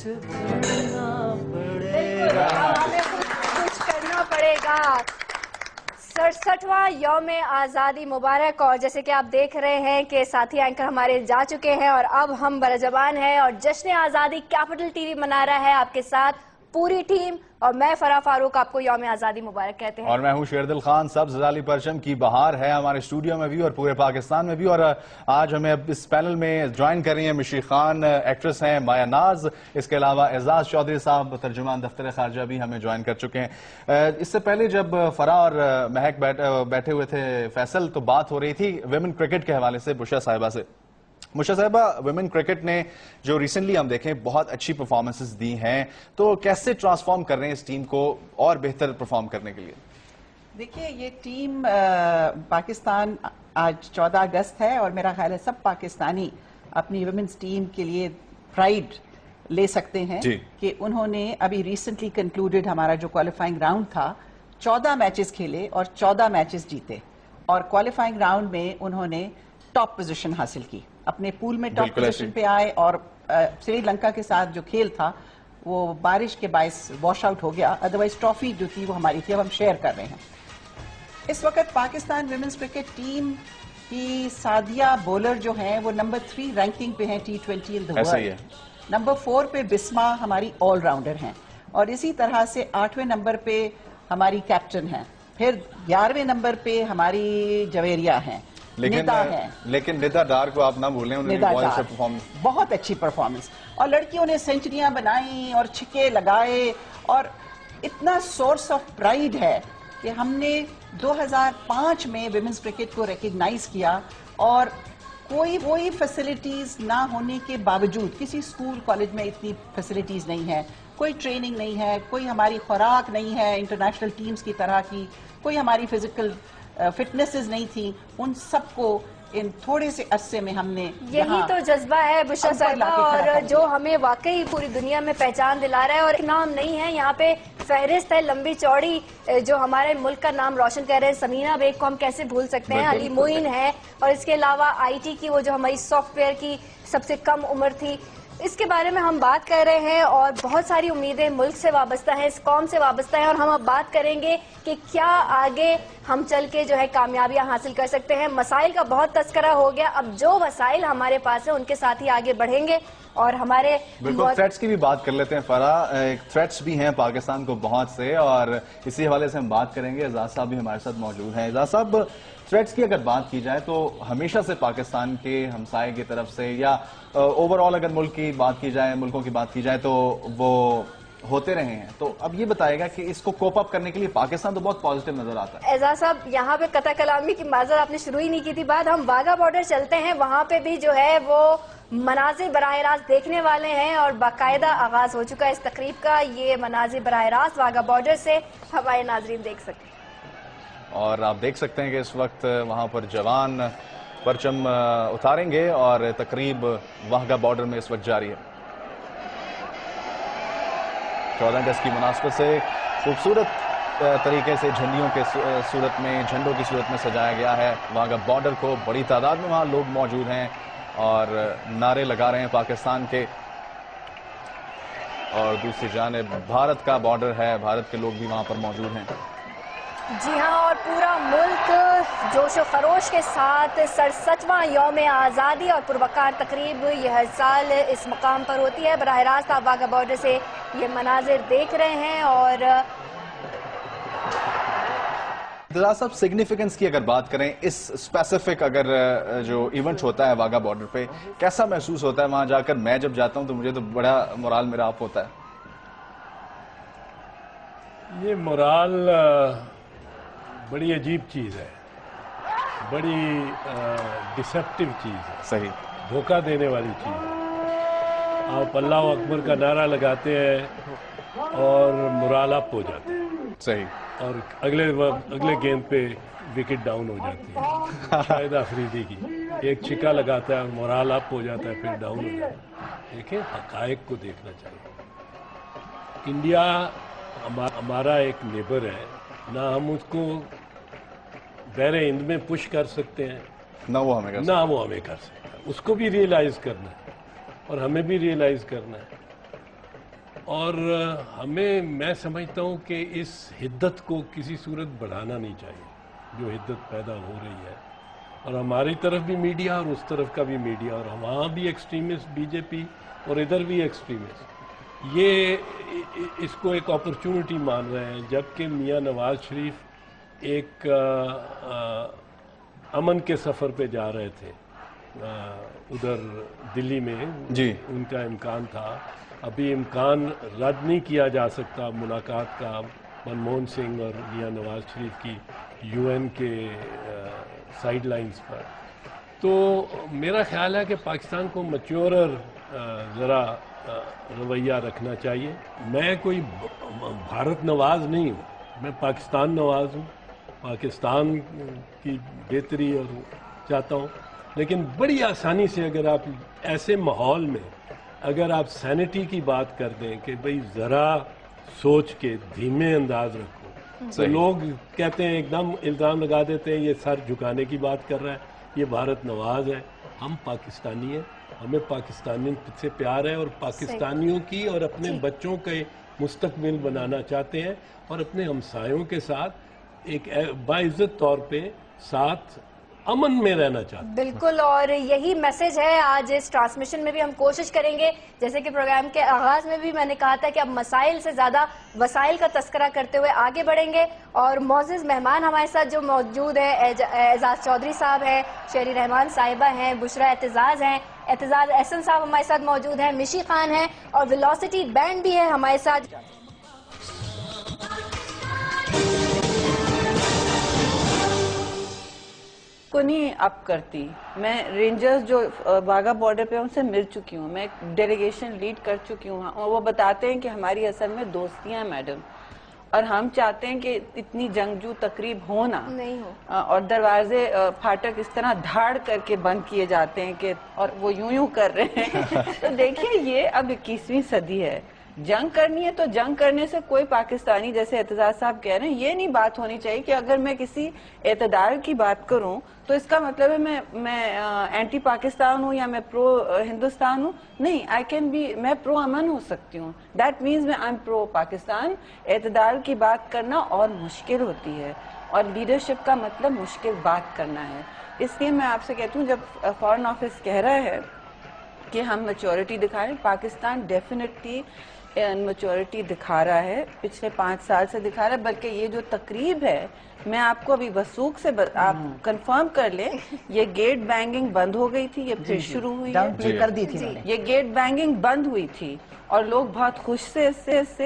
हमें कुछ करना पड़ेगा। 67वां यौम आज़ादी मुबारक। और जैसे कि आप देख रहे हैं कि साथी एंकर हमारे जा चुके हैं और अब हम बरजबान हैं और जश्न आज़ादी कैपिटल टीवी मना रहा है आपके साथ पूरी टीम। और मैं फराह फारूक आपको यौम आज़ादी मुबारक कहते हैं। और मैं हूं शेरदिल खान। सब्ज़ जाली परचम की बहार है हमारे स्टूडियो में भी और पूरे पाकिस्तान में भी। और आज हमें अब इस पैनल में ज्वाइन कर रही हैं मिशी खान, एक्ट्रेस हैं, माया नाज, इसके अलावा एजाज चौधरी साहब तर्जुमान दफ्तर खारजा भी हमें ज्वाइन कर चुके हैं। इससे पहले जब फराह और महक बैठे हुए थे फैसल, तो बात हो रही थी विमेन क्रिकेट के हवाले से बुशरा साहिबा से। मुशा साहिबा, विमेन क्रिकेट ने जो रिसेंटली हम देखें बहुत अच्छी परफॉर्मेंसेस दी हैं, तो कैसे ट्रांसफॉर्म कर रहे हैं इस टीम को और बेहतर परफॉर्म करने के लिए? देखिए, ये टीम पाकिस्तान आज 14 अगस्त है और मेरा ख्याल है सब पाकिस्तानी अपनी विमेन्स टीम के लिए प्राइड ले सकते हैं कि उन्होंने अभी रिसेंटली कंक्लूडेड हमारा जो क्वालिफाइंग राउंड था 14 मैचेस खेले और 14 मैचेस जीते और क्वालिफाइंग राउंड में उन्होंने टॉप पोजीशन हासिल की, अपने पूल में टॉप पोजीशन पे आए। और श्रीलंका के साथ जो खेल था वो बारिश के बायस वॉश आउट हो गया, अदरवाइज ट्रॉफी जो थी वो हमारी थी, अब हम शेयर कर रहे हैं। इस वक्त पाकिस्तान विमेंस क्रिकेट टीम की सादिया बॉलर जो हैं वो नंबर 3 रैंकिंग पे हैं T20 in the world. Number 4 पे बिस्मा हमारी ऑलराउंडर हैं और इसी तरह से 8वें नंबर पे हमारी कैप्टन हैं, फिर 11वें नंबर पे हमारी जवेरिया हैं, लेकिन निदा डार को आप ना भूलें, उन्होंने बहुत अच्छी परफॉर्मेंस और लड़कियों ने सेंचुरियां बनाई और छिके लगाए और इतना सोर्स ऑफ प्राइड है कि हमने 2005 में विमेंस क्रिकेट को रिकग्नाइज किया और कोई फैसिलिटीज ना होने के बावजूद, किसी स्कूल कॉलेज में इतनी फैसिलिटीज नहीं है, कोई ट्रेनिंग नहीं है, कोई हमारी खुराक नहीं है इंटरनेशनल टीम्स की तरह की, कोई हमारी फिजिकल फिटनेसेस नहीं थी, उन सबको इन थोड़े से अरसे में हमने यही तो जज्बा है बुशरा साहिबा और जो हमें वाकई पूरी दुनिया में पहचान दिला रहा है। और नाम नहीं है यहाँ पे, फहरिस्त है लंबी चौड़ी जो हमारे मुल्क का नाम रोशन कर रहे हैं। समीना बेग को हम कैसे भूल सकते हैं, अली मोइन है और इसके अलावा IT की वो जो हमारी सॉफ्टवेयर की सबसे कम उम्र थी, इसके बारे में हम बात कर रहे हैं। और बहुत सारी उम्मीदें मुल्क से वाबस्ता हैं, इस कौम से वाबस्ता हैं और हम अब बात करेंगे कि क्या आगे हम चल के जो है कामयाबियां हासिल कर सकते हैं। मसाइल का बहुत तस्करा हो गया, अब जो वसाइल हमारे पास है उनके साथ ही आगे बढ़ेंगे। और हमारे बिल्कुल थ्रेट्स की भी बात कर लेते हैं फराह। थ्रेट्स भी हैं पाकिस्तान को बहुत से और इसी हवाले से हम बात करेंगे। एजाज साहब भी हमारे साथ मौजूद हैं। एजाज साहब, थ्रेट्स की अगर बात की जाए तो हमेशा से पाकिस्तान के हमसाये की तरफ से या ओवरऑल अगर मुल्क की बात की जाए, मुल्कों की बात की जाए तो वो होते रहे हैं। तो अब ये बताएगा कि इसको कोप अप करने के लिए पाकिस्तान तो बहुत पॉजिटिव नजर आता है। एजाज साहब, यहाँ पे कथा कलामी की माजर आपने शुरू ही नहीं की थी बात, हम वाघा बॉर्डर चलते हैं, वहां पे भी जो है वो मनाजिर बराह रास्त देखने वाले हैं और बाकायदा आगाज हो चुका है इस तकरीब का। ये मनाजिर बराह रास्त वाघा बॉर्डर से हमारे नाजरीन देख सकते हैं और आप देख सकते हैं कि इस वक्त वहां पर जवान परचम उतारेंगे और तकरीब वाघा बॉर्डर में इस वक्त जारी है। 14 अगस्त की मुनासबत से खूबसूरत तरीके से झंडियों के सूरत में, झंडों की सूरत में सजाया गया है वाघा बॉर्डर को। बड़ी तादाद में वहां लोग मौजूद हैं और नारे लगा रहे हैं पाकिस्तान के। और दूसरी जानिब भारत का बॉर्डर है, भारत के लोग भी वहां पर मौजूद हैं। जी हाँ, और पूरा मुल्क जोशो खरोश के साथ 67वां यौम आज़ादी और पुरवकार तकरीब ये हर साल इस मुकाम पर होती है। बराह रास्त आप वाघा बॉर्डर से ये मनाजिर देख रहे हैं। और साहब, सिग्निफिकेंस की अगर बात करें, इस स्पेसिफिक अगर जो इवेंट होता है वाघा बॉर्डर पे, कैसा महसूस होता है वहां जाकर? मैं जब जाता हूं तो मुझे तो बड़ा मोराल मेरा अप होता है। ये मोराल बड़ी अजीब चीज़ है, बड़ी डिसेप्टिव चीज़ है, सही धोखा देने वाली चीज़ है। आप अल्लाह अकबर का नारा लगाते हैं और मोराल अप हो जाते हैं, सही, और अगले गेंद पे विकेट डाउन हो जाती है। शाहिद अफरीदी की एक छिक्का लगाता है और मोराल अप हो जाता है, फिर डाउन हो जाता है। देखिए, हकायक को देखना चाहिए। इंडिया हमारा एक नेबर है, ना हम उसको बहरे हिंद में पुश कर सकते हैं, ना वो हमें कर सकता है। उसको भी रियलाइज करना है और हमें भी रियलाइज करना है اور میں سمجھتا ہوں کہ اس حدت کو کسی صورت بڑھانا نہیں چاہیے جو حدت پیدا ہو رہی ہے، اور ہماری طرف بھی میڈیا اور اس طرف کا بھی میڈیا، اور وہاں بھی ایکسٹریمسٹ بی جے پی اور ادھر بھی ایکسٹریمسٹ، یہ اس کو ایک اپرچونٹی مان رہے ہیں، جبکہ میاں نواز شریف ایک امن کے سفر پہ جا رہے تھے ادھر دلی میں، جی ان کا امکان تھا، ابھی امکان رد نہیں کیا جا سکتا ملاقات کا منموہن سنگھ اور میاں نواز شریف کی یو این کے سائیڈ لائنز پر. تو میرا خیال ہے کہ پاکستان کو میچورر ذرا رویہ رکھنا چاہیے. میں کوئی بھارت نواز نہیں ہوں، میں پاکستان نواز ہوں، پاکستان کی بہتری اور چاہتا ہوں، لیکن بڑی آسانی سے اگر آپ ایسے ماحول میں اگر آپ سینٹی کی بات کر دیں کہ بھئی ذرا سوچ کے دھیمے انداز رکھو، تو لوگ کہتے ہیں ایک دم الزام لگا دیتے ہیں یہ سر جھکانے کی بات کر رہا ہے، یہ بھارت نواز ہے. ہم پاکستانی ہیں، ہمیں پاکستانی سے پیار ہے، اور پاکستانیوں کی اور اپنے بچوں کے مستقبل بنانا چاہتے ہیں، اور اپنے ہمسایوں کے ساتھ ایک باعزت طور پہ ساتھ امن میں رہنا چاہتے ہیں. بالکل، اور یہی میسج ہے آج اس ٹرانسمیشن میں بھی ہم کوشش کریں گے. جیسے کہ پروگرام کے آغاز میں بھی میں نے کہا تھا کہ اب مسائل سے زیادہ وسائل کا تذکرہ کرتے ہوئے آگے بڑھیں گے. اور معزز مہمان ہمارے ساتھ جو موجود ہیں، اعزاز چودھری صاحب ہیں، شہری رحمان صاحبہ ہیں، بشرا اعتزاز ہیں، اعتزاز احسن صاحب ہمارے ساتھ موجود ہیں، مشی خان ہیں، اور ویلوسٹی بینڈ بھی ہے ہمارے ساتھ. کو نہیں اپ کرتی. میں رینجرز جو واگا بارڈر پہ ان سے مل چکی ہوں، میں ایک ڈیلیگیشن لیڈ کر چکی ہوں، اور وہ بتاتے ہیں کہ ہماری اصل میں دوستیاں ہیں میڈم، اور ہم چاہتے ہیں کہ اتنی جنگجو تقریب ہونا نہیں ہو، اور دروازے پھاٹک اس طرح دھاڑ کر کے بند کیے جاتے ہیں کہ اور وہ یوں کر رہے ہیں. تو دیکھیے یہ اب 21ویں صدی ہے، جنگ کرنی ہے تو جنگ کرنے سے کوئی پاکستانی، جیسے اعتزاز صاحب کہہ رہے ہیں، یہ نہیں بات ہونی چاہیے کہ اگر میں کسی اعتدال کی بات کروں تو اس کا مطلب ہے میں اینٹی پاکستان ہوں یا میں پرو ہندوستان ہوں. نہیں، میں پرو امن ہو سکتی ہوں. دیٹ مینز میں آئی ایم پرو پاکستان. اعتدال کی بات کرنا اور مشکل ہوتی ہے، اور لیڈرشپ کا مطلب مشکل بات کرنا ہے. اس لیے میں آپ سے کہتی ہوں، جب فارن آفس کہہ رہا ہے کہ ہم میچورٹی دکھائیں، پاکستان ڈیفینیٹلی میچورٹی دکھا رہا ہے، پچھلے 5 سال سے دکھا رہا ہے. بلکہ یہ جو تقریب ہے، میں آپ کو ابھی وثوق سے آپ کنفرم کر لیں، یہ گیٹ بینگنگ بند ہو گئی تھی، یہ پھر شروع ہوئی ہے. کر دی تھی یہ گیٹ بینگنگ بند ہوئی تھی، اور لوگ بہت خوش سے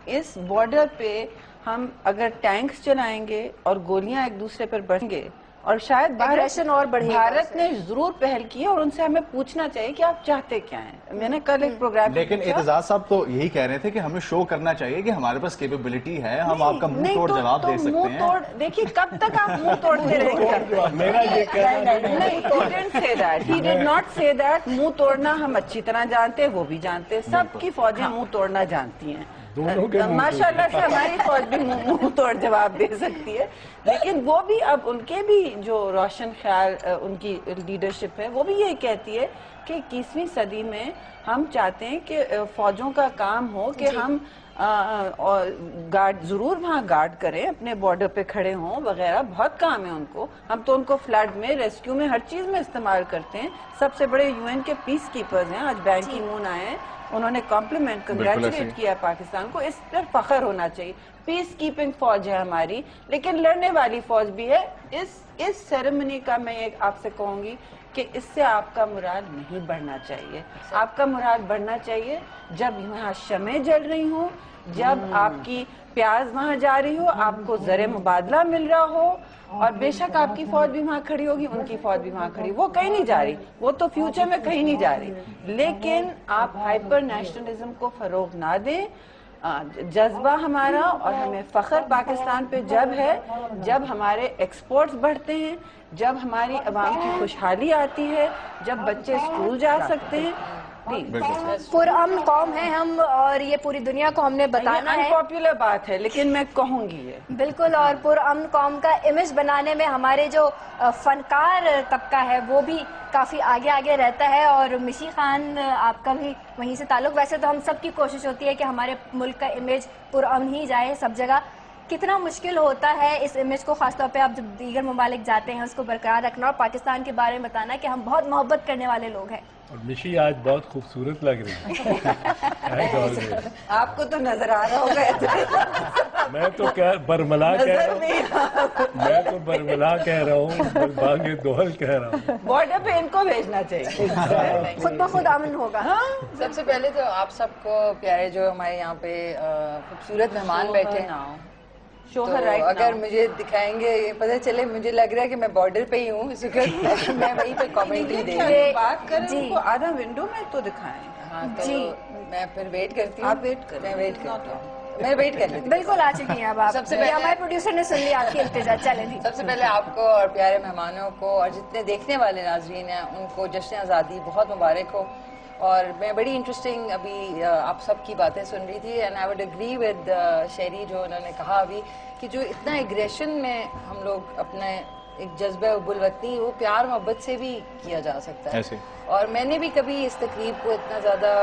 اس بارڈر پہ ہم اگر ٹینکس چلائیں گے اور گولیاں ایک دوسرے پر بڑھیں گے، اور شاید بھارت نے ضرور پہل کی ہے، اور ان سے ہمیں پوچھنا چاہیے کہ آپ چاہتے کیا ہیں. میں نے کل ایک پروگرام، لیکن اعتزاز صاحب تو یہی کہہ رہے تھے کہ ہمیں شو کرنا چاہیے کہ ہمارے پاس کیپیبلٹی ہے، ہم آپ کا منہ توڑ جواب دے سکتے ہیں. دیکھیے کب تک آپ منہ توڑتے رہیں گے. میرا یہ کہنا نہیں، he didn't say that. He did not say that. منہ توڑنا ہم اچھی طرح جانتے ہیں، وہ بھی جانتے ہیں، سب کی فوجیں منہ توڑنا جانتی ہیں. ماشاء اللہ سے ہماری فوج بھی منہ توڑ جواب دے سکتی ہے. لیکن وہ بھی اب ان کے بھی جو روشن خیال ان کی لیڈرشپ ہے، وہ بھی یہی کہتی ہے کہ 21ویں صدی میں ہم چاہتے ہیں کہ فوجوں کا کام ہو کہ ہم گارڈ ضرور وہاں گارڈ کریں، اپنے بارڈر پہ کھڑے ہوں وغیرہ. بہت کام ہے ان کو. ہم تو ان کو فلڈ میں، ریسکیو میں، ہر چیز میں استعمال کرتے ہیں. سب سے بڑے یو این کے پیس کیپرز ہیں. آج بین کی مون آئے ہیں، انہوں نے کمپلیمنٹ کنگریچولیٹ کیا پاکستان کو. اس پر فخر ہونا چاہیے. پیس کیپنگ فوج ہے ہماری، لیکن لڑنے والی فوج بھی ہے. اس سیریمنی کا میں آپ سے کہوں گی کہ اس سے آپ کا مراد نہیں بڑھنا چاہیے. آپ کا مراد بڑھنا چاہیے جب یہاں شمعیں جل رہی ہوں، جب آپ کی پیاز وہاں جا رہی ہو، آپ کو زر مبادلہ مل رہا ہو، اور بے شک آپ کی فوج بھی وہاں کھڑی ہوگی، ان کی فوج بھی وہاں کھڑی، وہ کہیں نہیں جا رہی، وہ تو فیوچر میں کہیں نہیں جا رہی. لیکن آپ ہائپر نیشنلزم کو فروغ نہ دیں. جذبہ ہمارا اور ہمیں فخر پاکستان پہ جب ہے جب ہمارے ایکسپورٹس بڑھتے ہیں، جب ہماری عوام کی خوشحالی آتی ہے، جب بچے اسکول جا سکتے ہیں. पुरअमन कौम है हम, और ये पूरी दुनिया को हमने बताना है। अनपॉपुलर बात है लेकिन मैं कहूंगी ये बिल्कुल, और पुरअमन कौम का इमेज बनाने में हमारे जो फनकार तबका है वो भी काफी आगे आगे रहता है। और मिशी खान, आपका भी वहीं से ताल्लुक, वैसे तो हम सब की कोशिश होती है कि हमारे मुल्क का इमेज पुरअमन ही जाए सब जगह। कितना मुश्किल होता है इस इमेज को, खासतौर पे आप जब दीगर ममालिक जाते हैं, उसको बरकरार रखना और पाकिस्तान के बारे में बताना कि हम बहुत मोहब्बत करने वाले लोग हैं। और मिशी आज बहुत खूबसूरत लग रही है। आपको तो नजर आ रहा होगा। मैं तो क्या बरमला कह रहा हूँ, मैं तो बरमला कह रहा हूँ, बागे दोहल कह रहा हूँ। बॉर्डर पे इनको भेजना चाहिए, खुद ब खुद अमन होगा। सबसे पहले तो आप सबको प्यारे जो हमारे यहाँ पे खूबसूरत मेहमान बैठे हैं, तो अगर मुझे दिखाएंगे, पता चले मुझे लग रहा है कि मैं बॉर्डर पे ही हूँ, इस वक्त मैं वहीं पे कमेंट्री दे रही हूँ। बात करें उनको आधा विंडो में तो दिखाएं। हाँ, तो मैं फिर वेट करती हूँ। आप वेट करें, मैं वेट करती हूँ, मैं वेट कर लेती हूँ। बिल्कुल आ चुकी हैं अब आप। सबसे पहले हमारे प्रोड्यूसर ने सुन लिया आपकी इल्तिजा, चलें जी। सबसे पहले आपको और प्यारे मेहमानों को और जितने देखने वाले नाजरीन हैं उनको जश्न आज़ादी बहुत मुबारक हो। और मैं बड़ी इंटरेस्टिंग अभी आप सब की बातें सुन रही थी, and I would agree with Sherry जो उन्होंने कहा अभी कि जो इतना एग्रेशन में हम लोग अपने एक जज्बा उबुल वतनी, वो प्यार मोहब्बत से भी किया जा सकता है। ऐसे। और मैंने भी कभी इस तकरीब को इतना ज़्यादा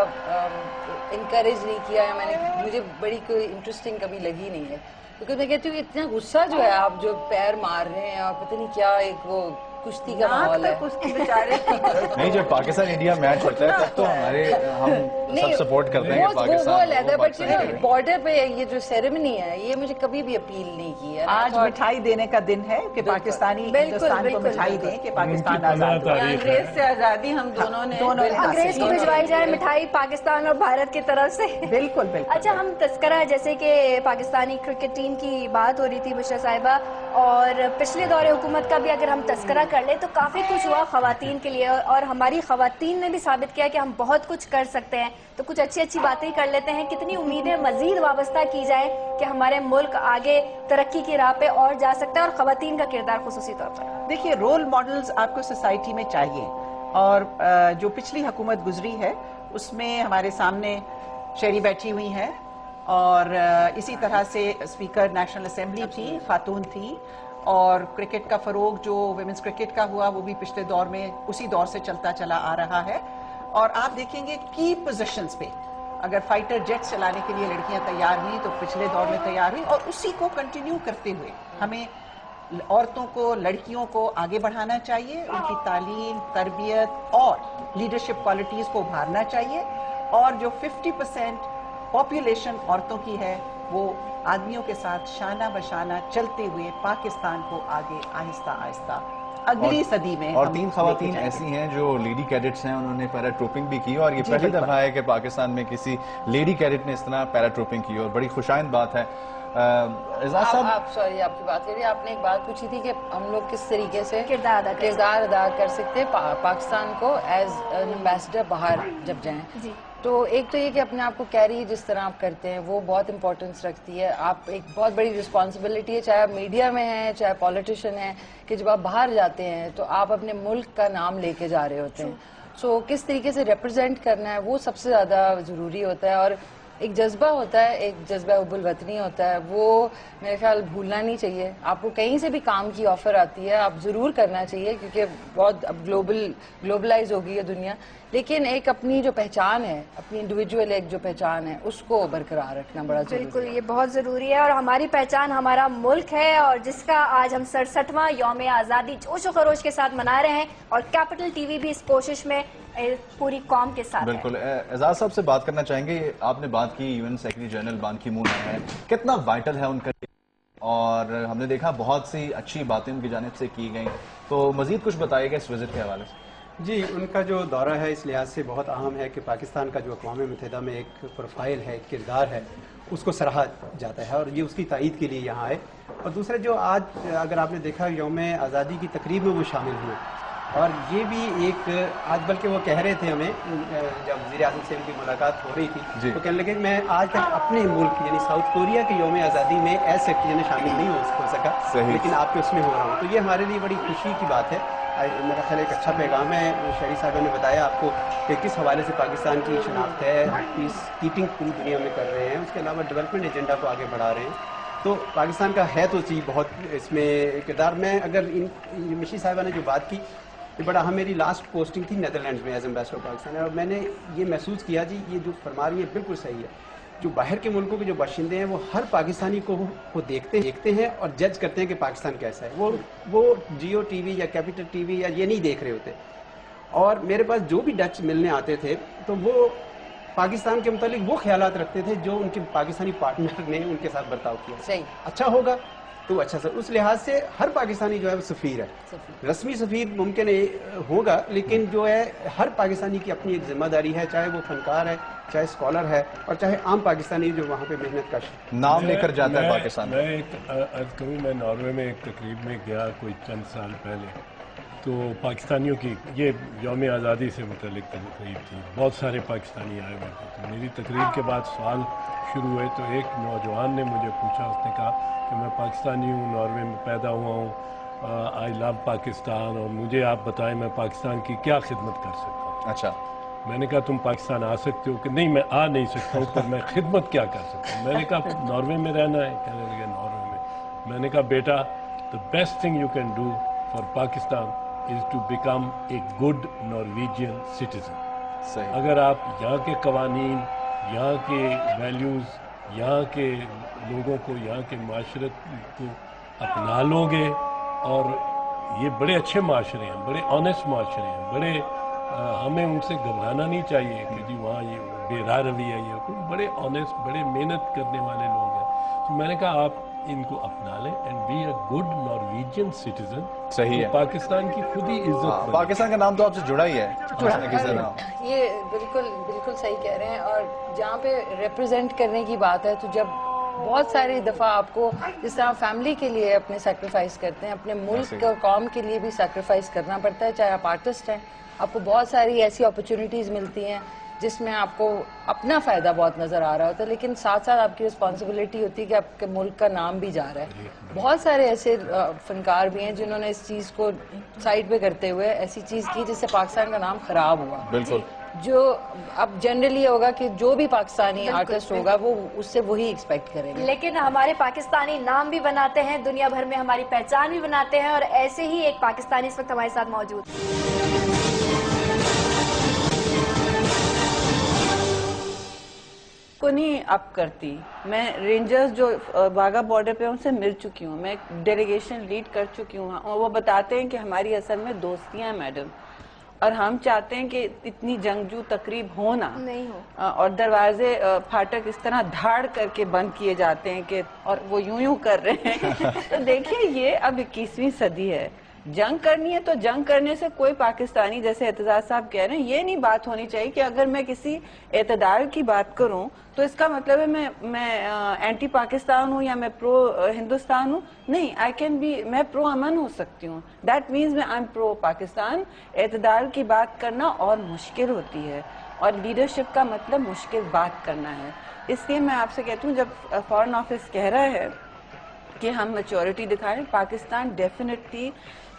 इनकरेज नहीं किया है, मुझे बड़ी कोई इंटरेस्टिंग कभी लगी नहीं है, क्योंकि मैं कहती हूँ इतना गुस्सा जो है, आप जो पैर मार रहे हैं और पता नहीं क्या एक वो कुश्ती का माहौल है। कुश्ती बेचारे नहीं, जब पाकिस्तान इंडिया मैच होता है तब तो हम सब सपोर्ट करते हैं कि पाकिस्तान, बट बॉर्डर पे ये जो सेरेमनी है ये मुझे कभी भी अपील नहीं की है। आज मिठाई देने का दिन है कि पाकिस्तानी हिंदुस्तान को मिठाई दें कि पाकिस्तान आजाद हो। अंग्रेज से आजादी हम दोनों ने अंग्रेज को भिजवाई जाए मिठाई पाकिस्तान और भारत की तरफ से। बिल्कुल बिल्कुल। अच्छा, हम तस्करा, जैसे कि पाकिस्तानी क्रिकेट टीम की बात हो रही थी बुशरा साहिबा, और पिछले दौरे हुकूमत का भी अगर हम तस्करा कर ले तो काफी कुछ हुआ खवातीन के लिए, और हमारी खवातीन ने भी साबित किया कि हम बहुत कुछ कर सकते हैं। तो कुछ अच्छी अच्छी बातें कर लेते हैं। कितनी उम्मीदें मजीद वाबस्ता की जाए कि हमारे मुल्क आगे तरक्की की राह पे और जा सकता है, और खवातीन का किरदार खुसूसी तौर पर। देखिए, रोल मॉडल्स आपको सोसाइटी में चाहिए, और जो पिछली हुकूमत गुजरी है उसमें हमारे सामने शेरी बैठी हुई हैं, और इसी तरह से स्पीकर नेशनल असेंबली थी, खातून थी, और क्रिकेट का फरोग जो विमेंस क्रिकेट का हुआ वो भी पिछले दौर में उसी दौर से चलता चला आ रहा है। और आप देखेंगे की पोजीशंस पे अगर फाइटर जेट्स चलाने के लिए लड़कियां तैयार हुई तो पिछले दौर में तैयार हुई, और उसी को कंटिन्यू करते हुए हमें औरतों को, लड़कियों को आगे बढ़ाना चाहिए, उनकी तालीम, तरबियत और लीडरशिप क्वालिटीज को उभारना चाहिए। और जो 50% पॉपुलेशन औरतों की है वो आदमियों के साथ शाना बशाना चलते हुए पाकिस्तान को आगे आहिस्ता आहिस्ता अगली सदी में। और 3 खवातीन ऐसी हैं जो लेडी कैडेट्स हैं, उन्होंने पैराट्रूपिंग भी की, और ये पहली दफा है कि पाकिस्तान में किसी लेडी कैडेट ने इस तरह पैराट्रूपिंग की, और बड़ी खुशाइंद बात है। आप सॉरी, आपकी बात करिए, आपने एक बात पूछी थी कि हम लोग किस तरीके से किरदार अदा कर सकते हैं पाकिस्तान को एज एन एम्बेसडर बाहर जब जाएं। तो एक तो ये कि अपने आप को कैरी जिस तरह आप करते हैं वो बहुत इंपॉर्टेंस रखती है। आप एक बहुत बड़ी रिस्पॉन्सिबिलिटी है, चाहे आप मीडिया में हैं चाहे पॉलिटिशियन हैं, कि जब आप बाहर जाते हैं तो आप अपने मुल्क का नाम लेके जा रहे होते हैं। सो किस तरीके से रिप्रेजेंट करना है वो सबसे ज़्यादा ज़रूरी होता है। और एक जज्बा होता है, एक जज्बा उबुल वतनी होता है, वो मेरे ख्याल भूलना नहीं चाहिए। आपको कहीं से भी काम की ऑफर आती है आप ज़रूर करना चाहिए, क्योंकि बहुत अब ग्लोबलाइज हो गई है दुनिया, लेकिन एक अपनी जो पहचान है, अपनी इंडिविजुअल एक जो पहचान है उसको बरकरार रखना बड़ा जरूरी है। बिल्कुल, ये बहुत ज़रूरी है। और हमारी पहचान हमारा मुल्क है, और जिसका आज हम 67वां यौम आज़ादी जोश खरोश के साथ मना रहे हैं, और कैपिटल टीवी भी इस कोशिश में पूरी कौम के साथ। बिल्कुल, एजाज साहब से बात करना चाहेंगे। आपने बात की यूएन सेक्रेटरी जनरल बान की मून है, कितना वाइटल है उनका, और हमने देखा बहुत सी अच्छी बातें उनकी जानिब से की गई, तो मजीद कुछ बताइएगा इस विजिट के हवाले से। जी, उनका जो दौरा है इस लिहाज से बहुत अहम है कि पाकिस्तान का जो अक़वाम मुत्तहिदा में एक प्रोफाइल है, किरदार है, उसको सराहा जाता है, और ये उसकी तायीद के लिए यहाँ आए। और दूसरा जो आज अगर आपने देखा यौम आज़ादी की तकरीब में वो शामिल हुए, और ये भी एक आज बल्कि वो कह रहे थे हमें जब वज़ीर आज़म से उनकी मुलाकात हो रही थी तो कहने लगे मैं आज तक अपने मुल्क यानी साउथ कोरिया के यौम आज़ादी में एज सेक्रेटरी में शामिल नहीं हो सका, लेकिन आपके उसमें हो रहा हूँ। तो ये हमारे लिए बड़ी खुशी की बात है मेरा ख्याल एक अच्छा पैगाम है। शहरी साहब ने बताया आपको कि किस हवाले से पाकिस्तान की शनाख्त है, पीस कीपिंग पूरी दुनिया में कर रहे हैं, उसके अलावा डेवलपमेंट एजेंडा को आगे बढ़ा रहे हैं। तो पाकिस्तान का है तो चीज़ बहुत इसमें किरदार। मैं अगर मिशी साहिबा ने जो बात की, ये बड़ा मेरी लास्ट पोस्टिंग थी नेदरलैंड्स में एज एम्बेसडर पाकिस्तान, और मैंने ये महसूस किया जी, ये जो फरमा रही है बिल्कुल सही है। जो बाहर के मुल्कों के जो बाशिंदे हैं वो हर पाकिस्तानी को देखते हैं और जज करते हैं कि पाकिस्तान कैसा है। वो जियो टीवी या कैपिटल टीवी या ये नहीं देख रहे होते। और मेरे पास जो भी डच मिलने आते थे तो वो पाकिस्तान के मुतालिक वो ख्यालात रखते थे जो उनके पाकिस्तानी पार्टनर ने उनके साथ बर्ताव किया। सही, अच्छा होगा तो अच्छा सर। उस लिहाज से हर पाकिस्तानी जो है वो सफीर है, रस्मी सफीर मुमकिन होगा, लेकिन जो है हर पाकिस्तानी की अपनी एक जिम्मेदारी है, चाहे वो फनकार है, चाहे स्कॉलर है, और चाहे आम पाकिस्तानी जो वहाँ पे मेहनत का नाम लेकर जाता है पाकिस्तान। मैं एक अर्ज करूँ, मैं नॉर्वे में एक तकरीब में गया कोई चंद साल पहले, तो पाकिस्तानियों की ये यौम आज़ादी से मुतल्लिक तकरीब थी, बहुत सारे पाकिस्तानी आए हुए थे। तो मेरी तकरीब के बाद सवाल शुरू हुए, तो एक नौजवान ने मुझे पूछा, उसने कहा कि मैं पाकिस्तानी हूँ, नॉर्वे में पैदा हुआ हूँ, आई लव पाकिस्तान, और मुझे आप बताएं मैं पाकिस्तान की क्या खिदमत कर सकता हूँ। अच्छा, मैंने कहा तुम पाकिस्तान आ सकते हो? कि नहीं, मैं आ नहीं सकता हूँ, पर मैं खिदमत क्या कर सकता हूँ। मैंने कहा नॉर्वे में रहना है? कहने लगे नॉर्वे में। मैंने कहा बेटा, the best thing you can do for Pakistan is to become a good Norwegian citizen. सही। अगर आप यहाँ के कवानीन, यहाँ के वैल्यूज़, यहाँ के लोगों को, यहाँ के माशरत को अपना लोगे, और ये बड़े अच्छे माशरे हैं, बड़े ऑनेस्ट माशरे हैं, बड़े हमें उनसे घबराना नहीं चाहिए कि जी वहाँ ये बेराह रवैया है, कोई बड़े ऑनेस्ट, बड़े मेहनत करने वाले लोग हैं। तो मैंने कहा आप इनको अपना लें and be a good Norwegian citizen. सही है। पाकिस्तान की खुद ही इज्जत, पाकिस्तान का नाम तो आपसे जुड़ा ही है। ये बिल्कुल सही कह रहे हैं। और जहाँ पे रिप्रेजेंट करने की बात है, तो जब बहुत सारी दफ़ा आपको जिस तरह फैमिली के लिए अपने सेक्रीफाइस करते हैं, अपने मुल्क और कौम के लिए भी सेक्रीफाइस करना पड़ता है। चाहे आप आर्टिस्ट हैं, आपको बहुत सारी ऐसी अपॉर्चुनिटीज़ मिलती हैं जिसमें आपको अपना फ़ायदा बहुत नज़र आ रहा होता है, लेकिन साथ साथ आपकी रिस्पॉन्सिबिलिटी होती है कि आपके मुल्क का नाम भी जा रहा है। बहुत सारे ऐसे फनकार भी हैं जिन्होंने इस चीज़ को साइड पे करते हुए ऐसी चीज़ की जिससे पाकिस्तान का नाम ख़राब हुआ। बिल्कुल। जो अब जनरली होगा कि जो भी पाकिस्तानी आर्टिस्ट होगा वो उससे वही एक्सपेक्ट करेंगे, लेकिन हमारे पाकिस्तानी नाम भी बनाते हैं, दुनिया भर में हमारी पहचान भी बनाते हैं। और ऐसे ही एक पाकिस्तानी इस वक्त हमारे साथ मौजूद को नहीं अप करती। मैं रेंजर्स जो वाघा बॉर्डर पे उनसे मिल चुकी हूँ, मैं डेलीगेशन लीड कर चुकी हूँ, और वो बताते हैं कि हमारी असल में दोस्तियां हैं मैडम, और हम चाहते हैं कि इतनी जंगजू तकरीब हो ना, नहीं हो, और दरवाजे फाटक इस तरह धाड़ करके बंद किए जाते हैं कि, और वो यूं कर रहे हैं। तो देखिए ये अब 21वीं सदी है, जंग करनी है तो जंग करने से कोई पाकिस्तानी, जैसे एतजाज साहब कह रहे हैं, ये नहीं बात होनी चाहिए कि अगर मैं किसी एतदाल की बात करूं तो इसका मतलब है मैं एंटी पाकिस्तान हूं या मैं प्रो हिंदुस्तान हूं। नहीं, आई कैन बी, मैं प्रो अमन हो सकती हूँ। दैट मीन्स मैं आई एम प्रो पाकिस्तान। एतदाल की बात करना और मुश्किल होती है, और लीडरशिप का मतलब मुश्किल बात करना है। इसलिए मैं आपसे कहती हूँ, जब फॉरेन ऑफिस कह रहा है कि हम मैच्योरिटी दिखाएं, पाकिस्तान डेफिनेटली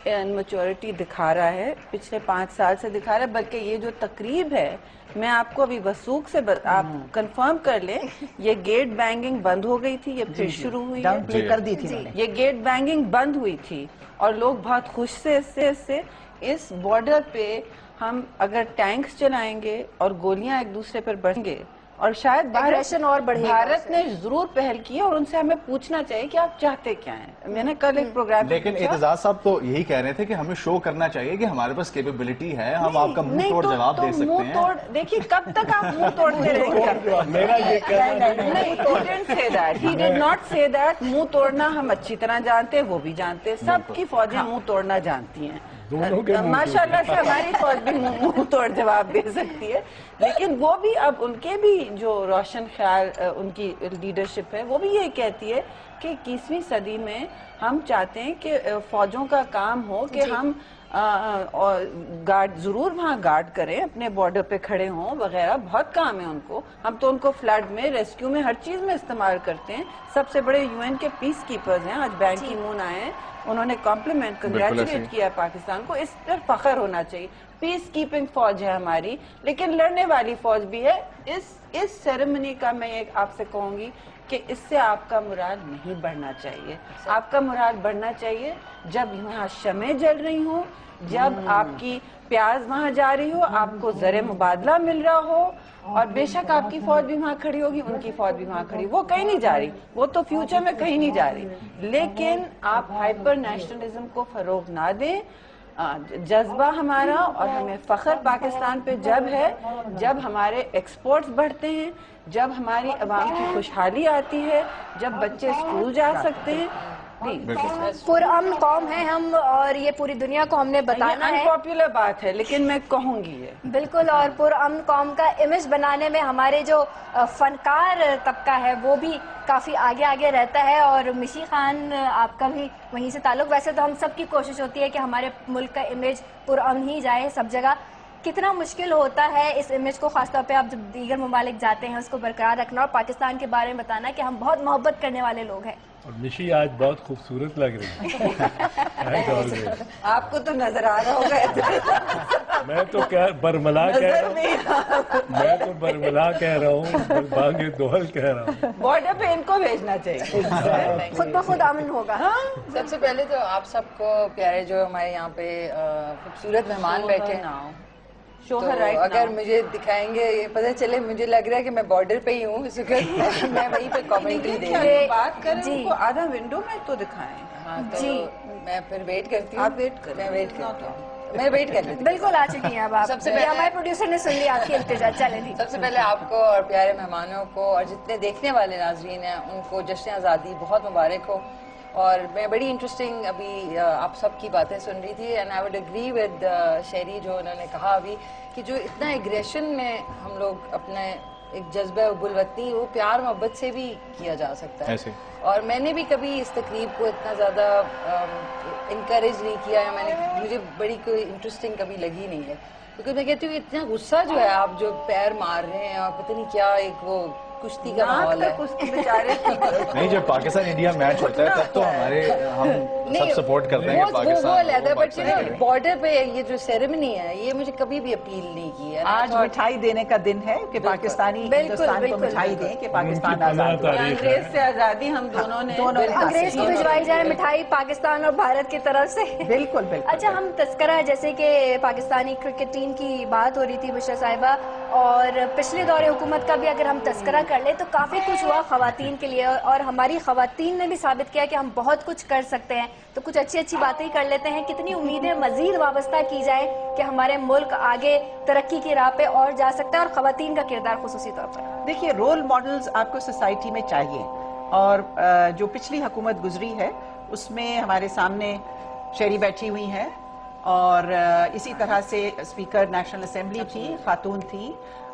मैच्योरिटी दिखा रहा है, पिछले 5 साल से दिखा रहा है। बल्कि ये जो तकरीब है, मैं आपको अभी वसूख से आप कंफर्म कर लें, ये गेट बैंगिंग बंद हो गई थी, ये फिर शुरू हुई है, कर दी थी ये गेट बैंगिंग बंद हुई थी, और लोग बहुत खुश से इससे इस बॉर्डर पे हम अगर टैंक्स चलाएंगे और गोलियां एक दूसरे पर बढ़ेंगे, और शायद भारत ने जरूर पहल की है, और उनसे हमें पूछना चाहिए कि आप चाहते क्या हैं। मैंने कल एक प्रोग्राम, लेकिन एतजाज साहब तो यही कह रहे थे कि हमें शो करना चाहिए कि हमारे पास कैपेबिलिटी है, हम आपका मुंह तोड़ जवाब दे सकते हैं। देखिए कब तक आप मुंह तोड़ते रहेंगे? मेरा ये कहना नहीं, he didn't say that. He did not say that. मुंह तोड़ना हम अच्छी तरह जानते हैं, वो भी जानते हैं, सबकी फौजें मुंह तोड़ना जानती हैं। माशाल्लाह से हमारी फौज भी मुंह तोड़ जवाब दे सकती है, लेकिन वो भी अब उनके भी जो रोशन ख्याल उनकी लीडरशिप है, वो भी ये कहती है कि 21वीं सदी में हम चाहते हैं कि फौजों का काम हो कि हम गार्ड जरूर वहाँ गार्ड करें, अपने बॉर्डर पे खड़े हों वगैरह, बहुत काम है उनको। हम तो उनको फ्लड में, रेस्क्यू में, हर चीज में इस्तेमाल करते हैं। सबसे बड़े UN के पीस कीपर्स हैं। आज बैन की मून आए हैं, انہوں نے کمپلیمنٹ کنگریچولیٹ کیا پاکستان کو, اس پر فخر ہونا چاہیے. پیس کیپنگ فوج ہے ہماری, لیکن لڑنے والی فوج بھی ہے. اس سیریمنی کا میں آپ سے کہوں گی کہ اس سے آپ کا مراد نہیں بڑھنا چاہیے. آپ کا مراد بڑھنا چاہیے جب یہاں شمع جل رہی ہوں, جب آپ کی پیاز وہاں جا رہی ہو, آپ کو زر مبادلہ مل رہا ہو, اور بے شک آپ کی فوج بھی وہاں کھڑی ہوگی, ان کی فوج بھی وہاں کھڑی, وہ کہیں نہیں جا رہی, وہ تو فیوچر میں کہیں نہیں جا رہی. لیکن آپ ہائپر نیشنلزم کو فروغ نہ دیں. جذبہ ہمارا اور ہمیں فخر پاکستان پہ جب ہے جب ہمارے ایکسپورٹس بڑھتے ہیں, جب ہماری عوام کی خوشحالی آتی ہے, جب بچے اسکول جا سکتے ہیں. پرامن قوم ہے ہم, اور یہ پوری دنیا کو ہم نے بتانا ہے. انپاپولر بات ہے لیکن میں کہوں گی یہ بالکل. اور پرامن قوم کا امیج بنانے میں ہمارے جو فنکار طبقہ ہے وہ بھی کافی آگے رہتا ہے. اور مشی خان, آپ کا بھی وہیں سے تعلق. ویسے تو ہم سب کی کوشش ہوتی ہے کہ ہمارے ملک کا امیج پرامن ہی جائے سب جگہ. کتنا مشکل ہوتا ہے اس امیج کو, خاص طور پہ آپ جب دیگر ممالک جاتے ہیں, اس کو برقرار رکھنا اور پاکستان کے بارے میں بتانا کہ ہم بہت محبت کرنے والے لوگ ہیں. اور نشی آج بہت خوبصورت لگ رہی ہے. آپ کو تو نظر آ رہا ہوگا. میں تو برملا کہہ رہا ہوں, بانگے دوہل کہہ رہا ہوں. بارڈر پہ ان کو بھیجنا چاہیے, خود بخود امن ہوگا. سب سے پہلے تو آپ سب کو پیارے جو ہمارے یہاں پہ خوبصورت مہمان بیٹھے, اگر مجھے دکھائیں گے, یہ پتہ چلے مجھے لگ رہا ہے کہ میں بارڈر پہ ہی ہوں اس وقت, میں وہیں پہ کامنٹری دے رہی ہوں. بات کریں ان کو آدھا ونڈو میں تو دکھائیں. ہاں جی, میں پھر ویٹ کرتی ہوں. آپ ویٹ کریں. میں ویٹ کرتا ہوں, میں ویٹ کر لیتی ہوں. بالکل آ چکی ہیں اب آپ. سب سے پہلے ہمارے پروڈیوسر نے سن لی آپ کی التجا. چلیں جی, سب سے پہلے آپ کو اور پیارے مہمانوں کو اور جتنے دیکھنے والے ناظرین ہیں ان کو جشن آزادی بہت مبارک ہو. اور میں بڑی انٹرسٹنگ ابھی آپ سب کی باتیں سن رہی تھی, and I would agree with شہری جو انہوں نے کہا ابھی کہ جو اتنا ایگریشن میں ہم لوگ اپنے ایک جذبہ الوطنی, وہ پیار محبت سے بھی کیا جا سکتا ہے. اور میں نے بھی کبھی اس تقریب کو اتنا زیادہ انکریج نہیں کیا, یا مجھے بڑی کوئی انٹرسٹنگ کبھی لگی نہیں ہے, کیونکہ میں کہتی ہوں اتنا غصہ جو ہے آپ جو پیر مار رہے ہیں, اور پتہ نہیں کیا ایک وہ کشتی کا ماحول ہے. نہیں, جب پاکستان انڈیا میچ ہوتا ہے تب تو ہم سب سپورٹ کرتے ہیں پاکستان. بٹ بارڈر پہ یہ جو سیریمنی ہے یہ مجھے کبھی بھی اپیل نہیں کی ہے. آج مٹھائی دینے کا دن ہے کہ پاکستانی ہندوستان کو مٹھائی دیں کہ پاکستان آزاد ہو. انگریز سے آزادی ہم دونوں نے, انگریز کو بھجوائی جائے مٹھائی پاکستان اور بھارت کی طرف سے. بالکل بالکل. اچھا, ہم تذکرہ جیسے کہ پاکستانی کرکٹ ٹیم کی بات ہو رہی تھی بشرا صاحبہ, اور پچھلے دور حکومت کا بھی اگر ہم تذکرہ کر لیں تو کافی کچھ ہوا خواتین کے لیے, اور ہماری خواتین نے بھی ثابت کیا کہ ہم بہت کچھ کر سکتے ہیں. تو کچھ اچھی باتیں کر لیتے ہیں. کتنی امیدیں مزید وابستہ کی جائیں کہ ہمارے ملک آگے ترقی کی راہ پہ اور جا سکتا ہے, اور خواتین کا کردار خصوصی طور پر. دیکھیے, رول ماڈلز آپ کو سوسائٹی میں چاہیے, اور جو پچھلی حکومت گزری ہے اس میں ہمارے سامنے شہری بیٹھی ہوئی ہیں, اور اسی طرح سے اسپیکر نیشنل اسمبلی تھی, خاتون تھی,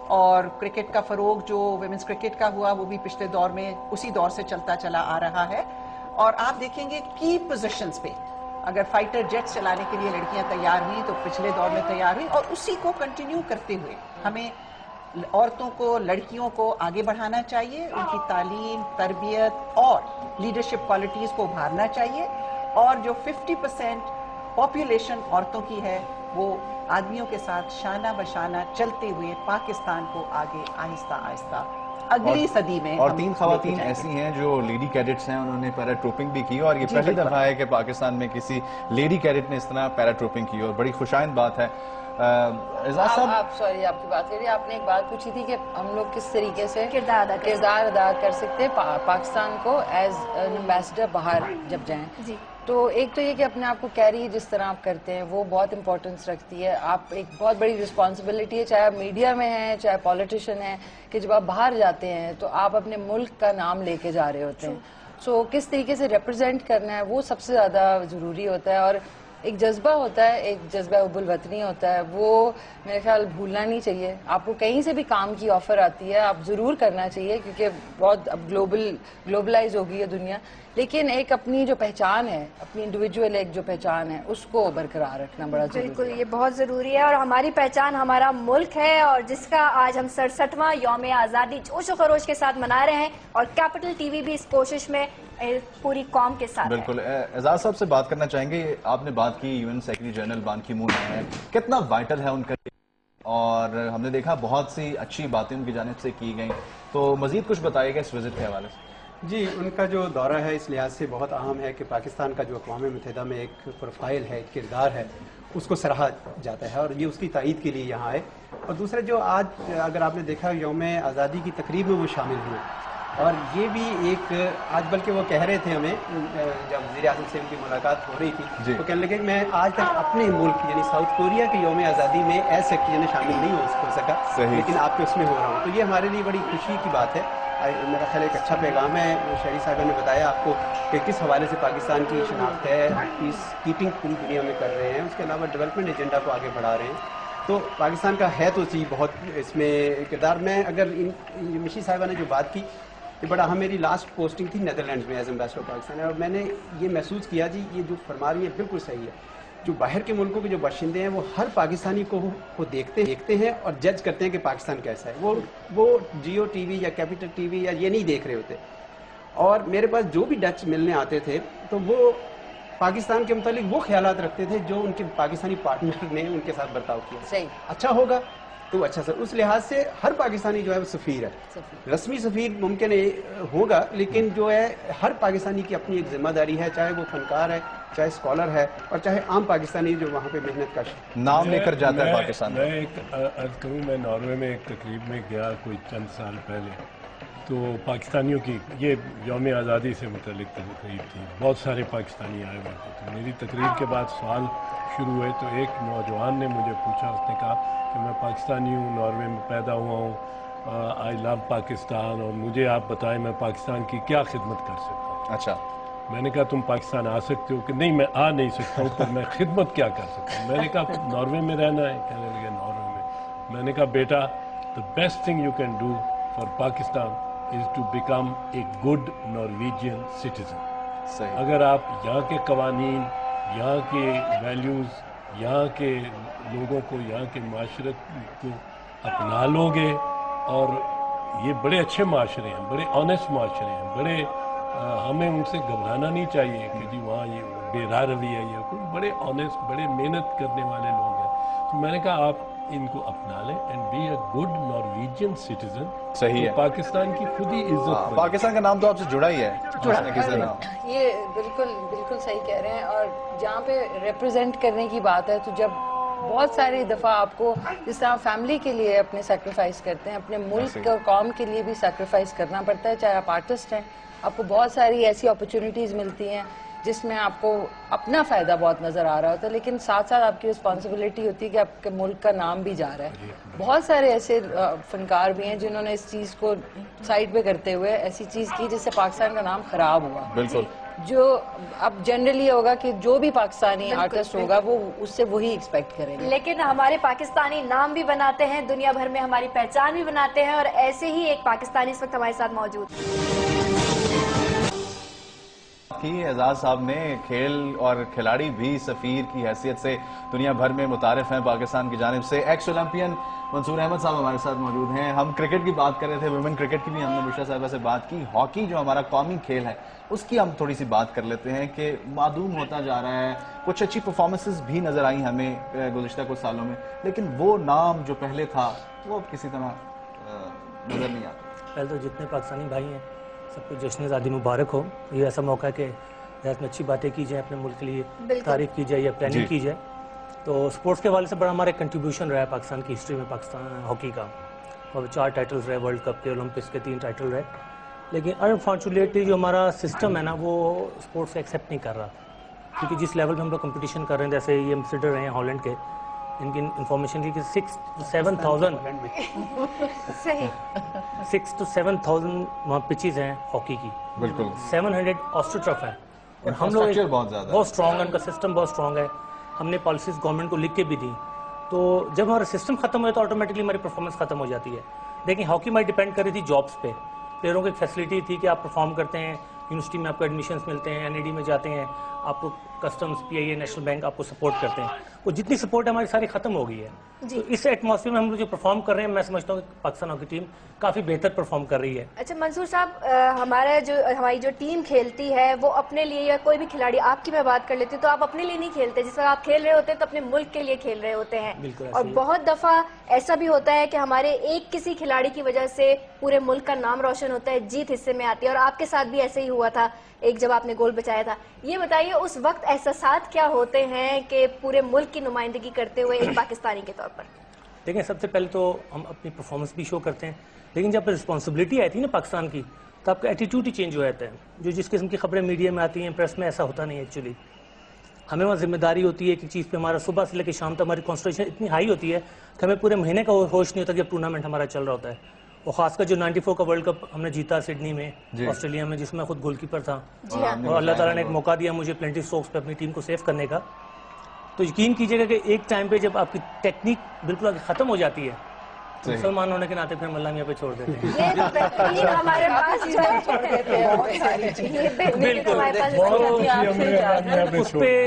اور کرکٹ کا فروغ جو ویمنز کرکٹ کا ہوا وہ بھی پچھلے دور میں اسی دور سے چلتا چلا آ رہا ہے. اور آپ دیکھیں گے کی پوزیشنز پہ اگر فائٹر جیٹس چلانے کے لیے لڑکیاں تیار ہوئیں تو پچھلے دور میں تیار ہوئی, اور اسی کو کنٹینیو کرتے ہوئے ہمیں عورتوں کو, لڑکیوں کو آگے بڑھانا چاہیے, ان کی تعلیم, تربیت اور لیڈرشپ کوالٹیز کو ابھارنا چاہیے. اور جو 50% پاپولیشن عورتوں کی ہے وہ آدمیوں کے ساتھ شانہ بشانہ چلتے ہوئے پاکستان کو آگے آہستہ آہستہ اگلی صدی میں. اور 3 خواتین ایسی ہیں جو لیڈی کیڈٹس ہیں, انہوں نے پیرا ٹروپنگ بھی کی, اور یہ پہلی دفعہ ہے کہ پاکستان میں کسی لیڈی کیڈٹ نے اس طرح پیرا ٹروپنگ کی, اور بڑی خوشائند بات ہے. آپ سوری, آپ کی بات کریے, آپ نے ایک بات پوچھی تھی کہ ہم لوگ کس طریقے سے کردار ادا کر سکتے پاکستان کو ایز این ایمبیسڈر باہر جب جائیں. تو ایک تو یہ کہ اپنے آپ کو کیری جس طرح آپ کرتے ہیں وہ بہت امپورٹنس رکھتی ہے. آپ ایک بہت بڑی رسپانسبلٹی ہے, چاہے آپ میڈیا میں ہیں چاہے پولیٹیشین ہیں, کہ جب آپ باہر جاتے ہیں تو آپ اپنے ملک کا نام لے کے جا رہے ہوتے ہیں. سو کس طریقے سے ریپرزینٹ کرنا ہے وہ سب سے زیادہ ضروری ہوتا ہے. اور ایک جذبہ ہوتا ہے, ایک جذبہ حب الوطنی ہوتا ہے, وہ میرے خیال بھولنا نہیں چاہیے. آپ کو کہیں سے بھی کام کی آفر آتی ہے آپ ضرور کرنا چاہیے, کیونکہ بہت اب گلوبلائز ہو گئی ہے دنیا, لیکن ایک اپنی جو پہچان ہے, اپنی انڈیویجول ایک جو پہچان ہے اس کو برقرار رکھنا بڑا ضروری ہے. بالکل, یہ بہت ضروری ہے. اور ہماری پہچان ہمارا ملک ہے, اور جس کا آج ہم 67واں یوم آزادی جوش و خروش کے ساتھ منا رہے ہیں, اور کیپٹل ٹی وی بھی اس کوشش میں पूरी कौम के साथ। बिल्कुल। एजाज साहब से बात करना चाहेंगे, आपने बात की यूएन सेक्रेटरी जनरल बान की मून है, कितना वाइटल है उनका, और हमने देखा बहुत सी अच्छी बातें उनकी जानिब से की गई, तो मजीद कुछ बताइएगा इस विजिट के हवाले से। जी, उनका जो दौरा है इस लिहाज से बहुत अहम है कि पाकिस्तान का जो अक़वाम मुत्तहिदा में एक प्रोफाइल है, एक किरदार है, उसको सराहा जाता है और ये उसकी तायीद के लिए यहाँ आए। और दूसरा जो आज अगर आपने देखा यौम आज़ादी की तकरीब में वो शामिल हुए, और ये भी एक आज बल्कि वो कह रहे थे हमें जब वज़ीर-ए-आज़म से उनकी मुलाकात हो रही थी तो कहने लगे कि मैं आज तक अपने मुल्क यानी साउथ कोरिया के यौम आज़ादी में एज सेक्रेटरी शामिल नहीं हो सका, लेकिन आपके उसमें हो रहा हूँ। तो ये हमारे लिए बड़ी खुशी की बात है। मेरा ख्याल एक अच्छा पैगाम है। शहरी साहब ने बताया आपको कि किस हवाले से पाकिस्तान की शनाख्त है, पीस कीपिंग पूरी दुनिया में कर रहे हैं, उसके अलावा डेवलपमेंट एजेंडा को आगे बढ़ा रहे हैं। तो पाकिस्तान का है तो जी बहुत इसमें किरदार। मैं अगर मिशी साहिबा ने जो बात की, ये बड़ा अहम, मेरी लास्ट पोस्टिंग थी नेदरलैंड्स में एज एम्बेसडर पाकिस्तान, और मैंने ये महसूस किया जी ये जो फरमा रही है बिल्कुल सही है। जो बाहर के मुल्कों के जो बाशिंदे हैं वो हर पाकिस्तानी को देखते हैं और जज करते हैं कि पाकिस्तान कैसा है। वो जियो टीवी या कैपिटल टीवी या ये नहीं देख रहे होते। और मेरे पास जो भी डच मिलने आते थे तो वो पाकिस्तान के मुतालिक वो ख्यालात रखते थे जो उनके पाकिस्तानी पार्टनर ने उनके साथ बर्ताव किया। सही, अच्छा होगा तो अच्छा सर, उस लिहाज से हर पाकिस्तानी जो है वो सफ़ीर है, रस्मी सफ़ीर मुमकिन होगा, लेकिन जो है हर पाकिस्तानी की अपनी एक जिम्मेदारी है, चाहे वो फनकार है, चाहे स्कॉलर है, और चाहे आम पाकिस्तानी जो वहाँ पे मेहनत का नाम लेकर जाता है पाकिस्तान। मैं एक अर्ज करूँ, मैं नॉर्वे में एक तकरीब में गया कोई चंद साल पहले, तो पाकिस्तानियों की ये यौम आज़ादी से मुतल्लिक तकरीब थी, बहुत सारे पाकिस्तानी आए हुए थे। तो मेरी तकरीब के बाद सवाल शुरू हुए तो एक नौजवान ने मुझे पूछा, उसने कहा कि मैं पाकिस्तानी हूँ, नॉर्वे में पैदा हुआ हूँ, आई लव पाकिस्तान, और मुझे आप बताएं मैं पाकिस्तान की क्या खिदमत कर सकता हूँ। अच्छा। मैंने कहा तुम पाकिस्तान आ सकते हो? कि नहीं मैं आ नहीं सकता हूँ, तो मैं खिदमत क्या कर सकता हूँ? मैंने कहा नॉर्वे में रहना है? कहने लगे नॉर्वे में। मैंने कहा बेटा the best thing you can do for Pakistan is to become a good Norwegian citizen. अगर आप यहाँ के कवानीन, यहाँ के वैल्यूज़, यहाँ के लोगों को, यहाँ के माशरत को अपना लोगे, और ये बड़े अच्छे माशरे हैं, बड़े ऑनेस्ट माशरे हैं, बड़े हमें उनसे घबराना नहीं चाहिए कि जी वहाँ ये बेराह रवि है या कोई, बड़े ऑनेस्ट, बड़े मेहनत करने वाले लोग हैं। तो मैंने कहा आप इनको अपना लें and be a good Norwegian citizen. सही है, पाकिस्तान की खुद ही इज्जत। पाकिस्तान का नाम तो आपसे जुड़ा ही है, ये बिल्कुल सही कह रहे हैं। और जहाँ पे रिप्रेजेंट करने की बात है, तो जब बहुत सारी दफ़ा आपको जिस तरह फैमिली के लिए अपने सेक्रीफाइस करते हैं, अपने मुल्क और कौम के लिए भी सेक्रीफाइस करना पड़ता है। चाहे आप आर्टिस्ट हैं, आपको बहुत सारी ऐसी अपॉर्चुनिटीज़ मिलती हैं जिसमें आपको अपना फ़ायदा बहुत नज़र आ रहा होता है, लेकिन साथ साथ आपकी रिस्पॉन्सिबिलिटी होती है कि आपके मुल्क का नाम भी जा रहा है। बहुत सारे ऐसे फनकार भी हैं जिन्होंने इस चीज़ को साइड पे करते हुए ऐसी चीज़ की जिससे पाकिस्तान का नाम ख़राब हुआ। बिल्कुल। जो अब जनरली होगा कि जो भी पाकिस्तानी आर्टिस्ट होगा वो उससे वही एक्सपेक्ट करेंगे, लेकिन हमारे पाकिस्तानी नाम भी बनाते हैं, दुनिया भर में हमारी पहचान भी बनाते हैं, और ऐसे ही एक पाकिस्तानी इस वक्त हमारे साथ मौजूद है। एजाज साहब ने खेल और खिलाड़ी भी सफ़ीर की हैसियत से दुनिया भर में मुतारिफ हैं पाकिस्तान की जानिब से। एक्स ओलंपियन मंसूर अहमद साहब हमारे साथ मौजूद हैं। हम क्रिकेट की बात कर रहे थे, वुमेन क्रिकेट की भी हमने बुशरा साहिबा से बात की। हॉकी जो हमारा कौमी खेल है उसकी हम थोड़ी सी बात कर लेते हैं कि मादूम होता जा रहा है। कुछ अच्छी परफॉर्मेंसेस भी नज़र आई हमें गुज़िश्ता कुछ सालों में, लेकिन वो नाम जो पहले था वो अब किसी तरह नज़र नहीं आता। पहले तो जितने पाकिस्तानी भाई हैं सबको जश्न आज़ादी मुबारक हो। ये ऐसा मौका है कि देश में अच्छी बातें की जाए, अपने मुल्क के लिए तारीफ की जाए या प्लानिंग की जाए। तो स्पोर्ट्स के हवाले से बड़ा हमारा कंट्रीब्यूशन रहा है पाकिस्तान की हिस्ट्री में, पाकिस्तान हॉकी का। और 4 टाइटल्स रहे, वर्ल्ड कप के, ओलंपिक्स के 3 टाइटल रहे, लेकिन अनफॉर्चुनेटली जो हमारा सिस्टम है ना वो स्पोर्ट्स एक्सेप्ट नहीं कर रहा, क्योंकि जिस लेवल में हम लोग कंपटीशन कर रहे हैं, जैसे ये एम्बेसडर हैं हॉलैंड के, इनकी इंफॉर्मेशन की 6 to 7,000 6 to 7,000 वहाँ पिचेज हैं हॉकी की। बिल्कुल। 700 ऑस्ट्रोटर्फ है, और हम लोग बहुत स्ट्रॉन्ग है, उनका सिस्टम बहुत स्ट्रॉन्ग है। हमने पॉलिसीज गवर्नमेंट को लिख के भी दी। तो जब हमारा सिस्टम खत्म हो तो ऑटोमेटिकली हमारी परफॉर्मेंस खत्म हो जाती है। लेकिन हॉकी हमारी डिपेंड कर रही थी जॉब्स पे। प्लेयरों की एक फैसिलिटी थी कि आप परफॉर्म करते हैं, यूनिवर्सिटी में आपको एडमिशन्स मिलते हैं, NID में जाते हैं, آپ کو کسٹمز PIA نیشنل بینک آپ کو سپورٹ کرتے ہیں, وہ جتنی سپورٹ ہماری ساری ختم ہو گئی ہے. تو اس ایٹماسفیئر میں ہم لوگ جو پرفارم کر رہے ہیں, میں سمجھتا ہوں کہ پاکستان ہاکی ٹیم کافی بہتر پرفارم کر رہی ہے. اچھا منصور صاحب, ہماری جو ٹیم کھیلتی ہے وہ اپنے لیے, یا کوئی بھی کھلاڑی, آپ کی میں بات کر لیتی ہوں, تو آپ اپنے لیے نہیں کھیلتے, جس طرح آپ کھیل رہے ہوتے ہیں تو اپنے ملک کے لیے کھیل رہے ہوتے ہیں. اور بہت دفعہ ایسا بھی ہوتا ہے کہ ہمارے ایک کسی کھلاڑی کی وجہ سے پورے ملک کا نام روشن ہوتا ہے, جیت حصے میں آتی ہے, اور آپ کے ساتھ بھی ایسے ہی ہوا تھا ایک جب آپ نے گول بچایا تھا. یہ بتائیے اس وقت احساسات کیا ہوتے ہیں کہ پورے ملک کی نمائندگی کرتے ہوئے ایک پاکستانی کے طور پر؟ دیکھیں, سب سے پہلے تو ہم اپنی پرفارمنس بھی شو کرتے ہیں, لیکن جب رسپانسبلٹی آتی ہے نا پاکستان کی, تو آپ کا ایٹیٹیوڈ ہی چینج ہو جاتا ہے. جو جس قسم کی خبریں میڈیا میں آتی ہیں, پریس میں, ایسا ہوتا نہیں ہے ایکچولی. ہمیں وہاں ذمہ داری ہوتی ہے کہ چیز پہ ہمارا صبح سے لے کے شام تک ہماری کانسنٹریشن اتنی ہائی ہوتی ہے کہ ہمیں پورے مہینے کا ہوش نہیں ہوتا جب ٹورنامنٹ ہمارا چل رہا ہوتا ہے. اور خاص کر جو 94 کا ورلڈ کپ ہم نے جیتا سڈنی میں, آسٹریلیا میں, جس میں خود گول کیپر تھا, اور اللہ تعالیٰ نے ایک موقع دیا مجھے پلنٹی اسٹروکس پہ اپنی ٹیم کو سیو کرنے کا. تو یقین کیجیے گا کہ ایک ٹائم پہ جب آپ کی ٹیکنیک بالکل ختم ہو جاتی ہے, مسلمان ہونے کے ناطے پھر ہم اللہ میاں پہ چھوڑ دیتے ہیں.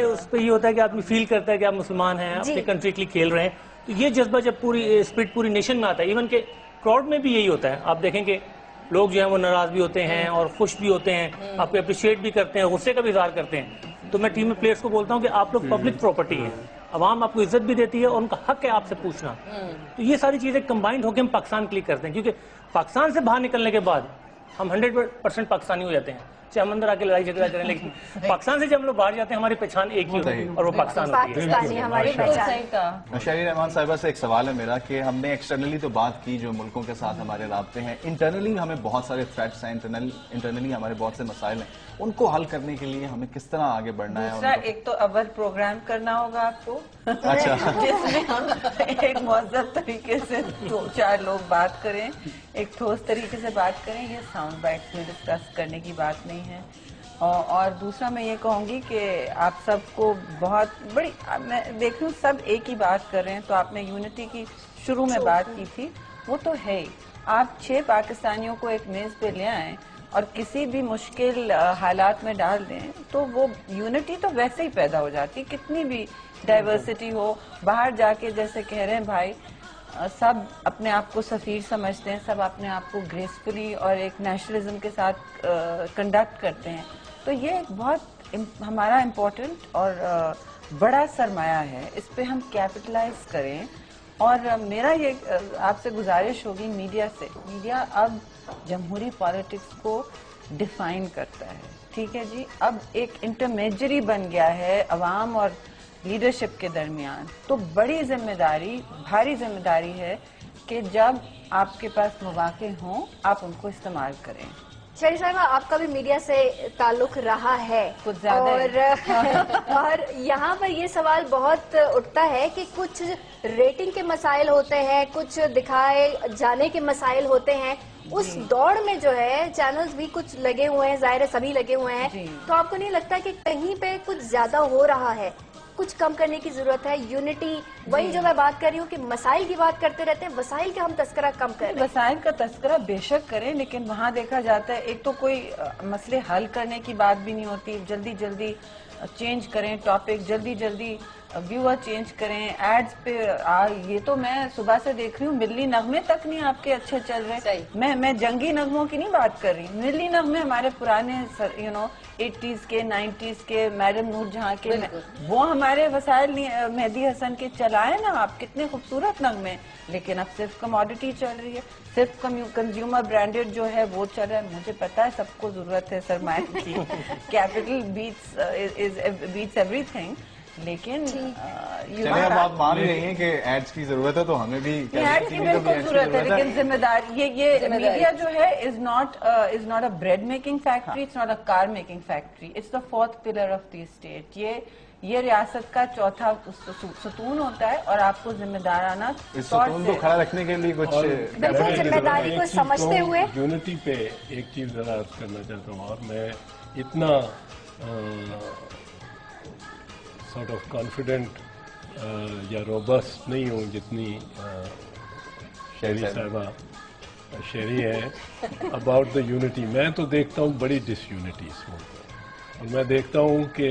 اس پہ یہ ہوتا ہے کہ آدمی فیل کرتا ہے کہ آپ مسلمان ہیں, اپنی کنٹری کے لیے کھیل رہے ہیں. تو یہ جذبہ جب پوری اسپرٹ پوری نیشن میں آتا ہے, ایون کہ کراؤڈ میں بھی یہی ہوتا ہے. آپ دیکھیں کہ لوگ جو ہیں وہ ناراض بھی ہوتے ہیں اور خوش بھی ہوتے ہیں, آپ کو اپریشیٹ بھی کرتے ہیں, غصے کا بھی اظہار کرتے ہیں. تو میں ٹیم میں پلیئرز کو بولتا ہوں کہ آپ لوگ پبلک پراپرٹی ہیں, عوام آپ کو عزت بھی دیتی ہے اور ان کا حق ہے آپ سے پوچھنا. تو یہ ساری چیزیں کمبائنڈ ہو کے ہم پاکستان کے لیے کرتے ہیں, کیونکہ پاکستان سے باہر نکلنے کے بعد ہم 100% پاکستانی ہو جاتے ہیں. چاہے ہم اندر آ کے لڑائی جھگڑا کریں, لیکن پاکستان سے جب ہم لوگ باہر جاتے ہیں ہماری پہچان ایک ہی ہوتی ہے, اور وہ پاکستان ہوتی ہے. شہری رحمان صاحبہ سے ایک سوال ہے میرا کہ ہم نے ایکسٹرنلی تو بات کی جو ملکوں کے ساتھ ہمارے رابطے ہیں, انٹرنلی ہمیں بہت سارے تھریٹس ہیں, انٹرنلی ہمارے بہت سے مسائل ہیں, ان کو حل کرنے کے لیے ہمیں کس طرح آگے بڑھنا ہے؟ دوسرا, ایک تو اول پروگرام کرنا ہوگا آپ کو, جس میں ہم ایک مہذب طریقے سے 2-4 لوگ بات کریں, ایک ٹھوس طریقے سے بات کریں. یہ ساؤنڈ بائٹس میں ڈسکس کرنے کی بات نہیں ہے. اور دوسرا میں یہ کہوں گی کہ آپ سب کو بہت بڑی, میں دیکھ رہی ہوں سب ایک ہی بات کر رہے ہیں. تو آپ نے یونٹی کی شروع میں بات کی تھی, وہ تو ہے ہی. آپ 6 پاکستانیوں کو ایک میز پہ لے آئیں اور کسی بھی مشکل حالات میں ڈال دیں تو وہ یونٹی تو ویسے ہی پیدا ہو جاتی, کتنی بھی ڈائیورسٹی ہو. باہر جا کے جیسے کہہ رہے ہیں بھائی, سب اپنے آپ کو سفیر سمجھتے ہیں, سب اپنے آپ کو گریسفلی اور ایک نیشنلزم کے ساتھ کنڈکٹ کرتے ہیں. تو یہ ایک بہت ہمارا امپورٹنٹ اور بڑا سرمایہ ہے, اس پہ ہم کیپٹلائز کریں. اور میرا یہ آپ سے گزارش ہوگی میڈیا سے, میڈیا اب جمہوری پالیٹکس کو ڈیفائن کرتا ہے, ٹھیک ہے جی, اب ایک انٹرمیڈیری بن گیا ہے عوام اور لیڈرشپ کے درمیان. تو بڑی ذمہ داری, بھاری ذمہ داری ہے کہ جب آپ کے پاس مواقع ہوں آپ ان کو استعمال کریں. شہری صاحبہ, آپ کا بھی میڈیا سے تعلق رہا ہے کچھ زیادہ, اور یہاں پر یہ سوال بہت اٹھتا ہے کہ کچھ ریٹنگ کے مسائل ہوتے ہیں, کچھ دکھائے جانے کے مسائل ہوتے ہیں. اس دوڑ میں جو ہے چینلز بھی کچھ لگے ہوئے ہیں, ظاہر ہے سبھی لگے ہوئے ہیں. تو آپ کو نہیں لگتا کہ کہیں پہ کچھ زیادہ ہو رہا ہے, کچھ کم کرنے کی ضرورت ہے؟ یونٹی, وہی جو میں بات کر رہی ہوں کہ مسائل کی بات کرتے رہتے ہیں, وسائل کا ہم تذکرہ کم کریں. وسائل کا تذکرہ بے شک کریں, لیکن وہاں دیکھا جاتا ہے ایک تو کوئی مسئلے حل کرنے کی بات بھی نہیں ہوتی, جلدی جلدی چینج کریں ٹاپک, جلدی جلدی ویور چینج کریں, ایڈز پہ. یہ تو میں صبح سے دیکھ رہی ہوں ملی نغمے تک نہیں آپ کے اچھے چل رہے. میں جنگی نغموں کی نہیں بات کر رہی, ملی نغمے ہمارے پرانے 80s کے 90s کے, میڈم نور جہاں کے, وہ ہمارے وسائل مہدی حسن کے چلائے نا آپ, کتنے خوبصورت نغمے. لیکن اب صرف کموڈٹی چل رہی ہے, صرف کنزیومر برانڈیڈ جو ہے وہ چل رہا ہے. مجھے پتا ہے سب کو ضرورت ہے سرمایہ کی, کیپٹل بیٹس ایوری تھنگ, لیکن آپ مان رہی ہیں کہ ایڈز کی ضرورت ہے, تو ہمیں بھی ایڈز کی بالکل ضرورت ہے, لیکن ذمہ داری یہ میڈیا جو ہے is not a bread making factory, it's not a car making factory, it's the 4th pillar of the state. یہ ریاست کا چوتھا ستون ہوتا ہے, اور آپ کو ذمہ دارانہ اس ستون کو کھڑا رکھنے کے لیے کچھ بالکل ذمہ داری کو سمجھتے ہوئے یونٹی پہ ایک چیز ذرا عرض کرنا چاہتا ہوں. اور میں اتنا سارٹ آف کانفیڈنٹ یا روبسٹ نہیں ہوں جتنی شہری صاحبہ شہری ہے اباؤٹ دا یونٹی. میں تو دیکھتا ہوں بڑی ڈس یونٹی اس ملک میں, और मैं देखता हूँ कि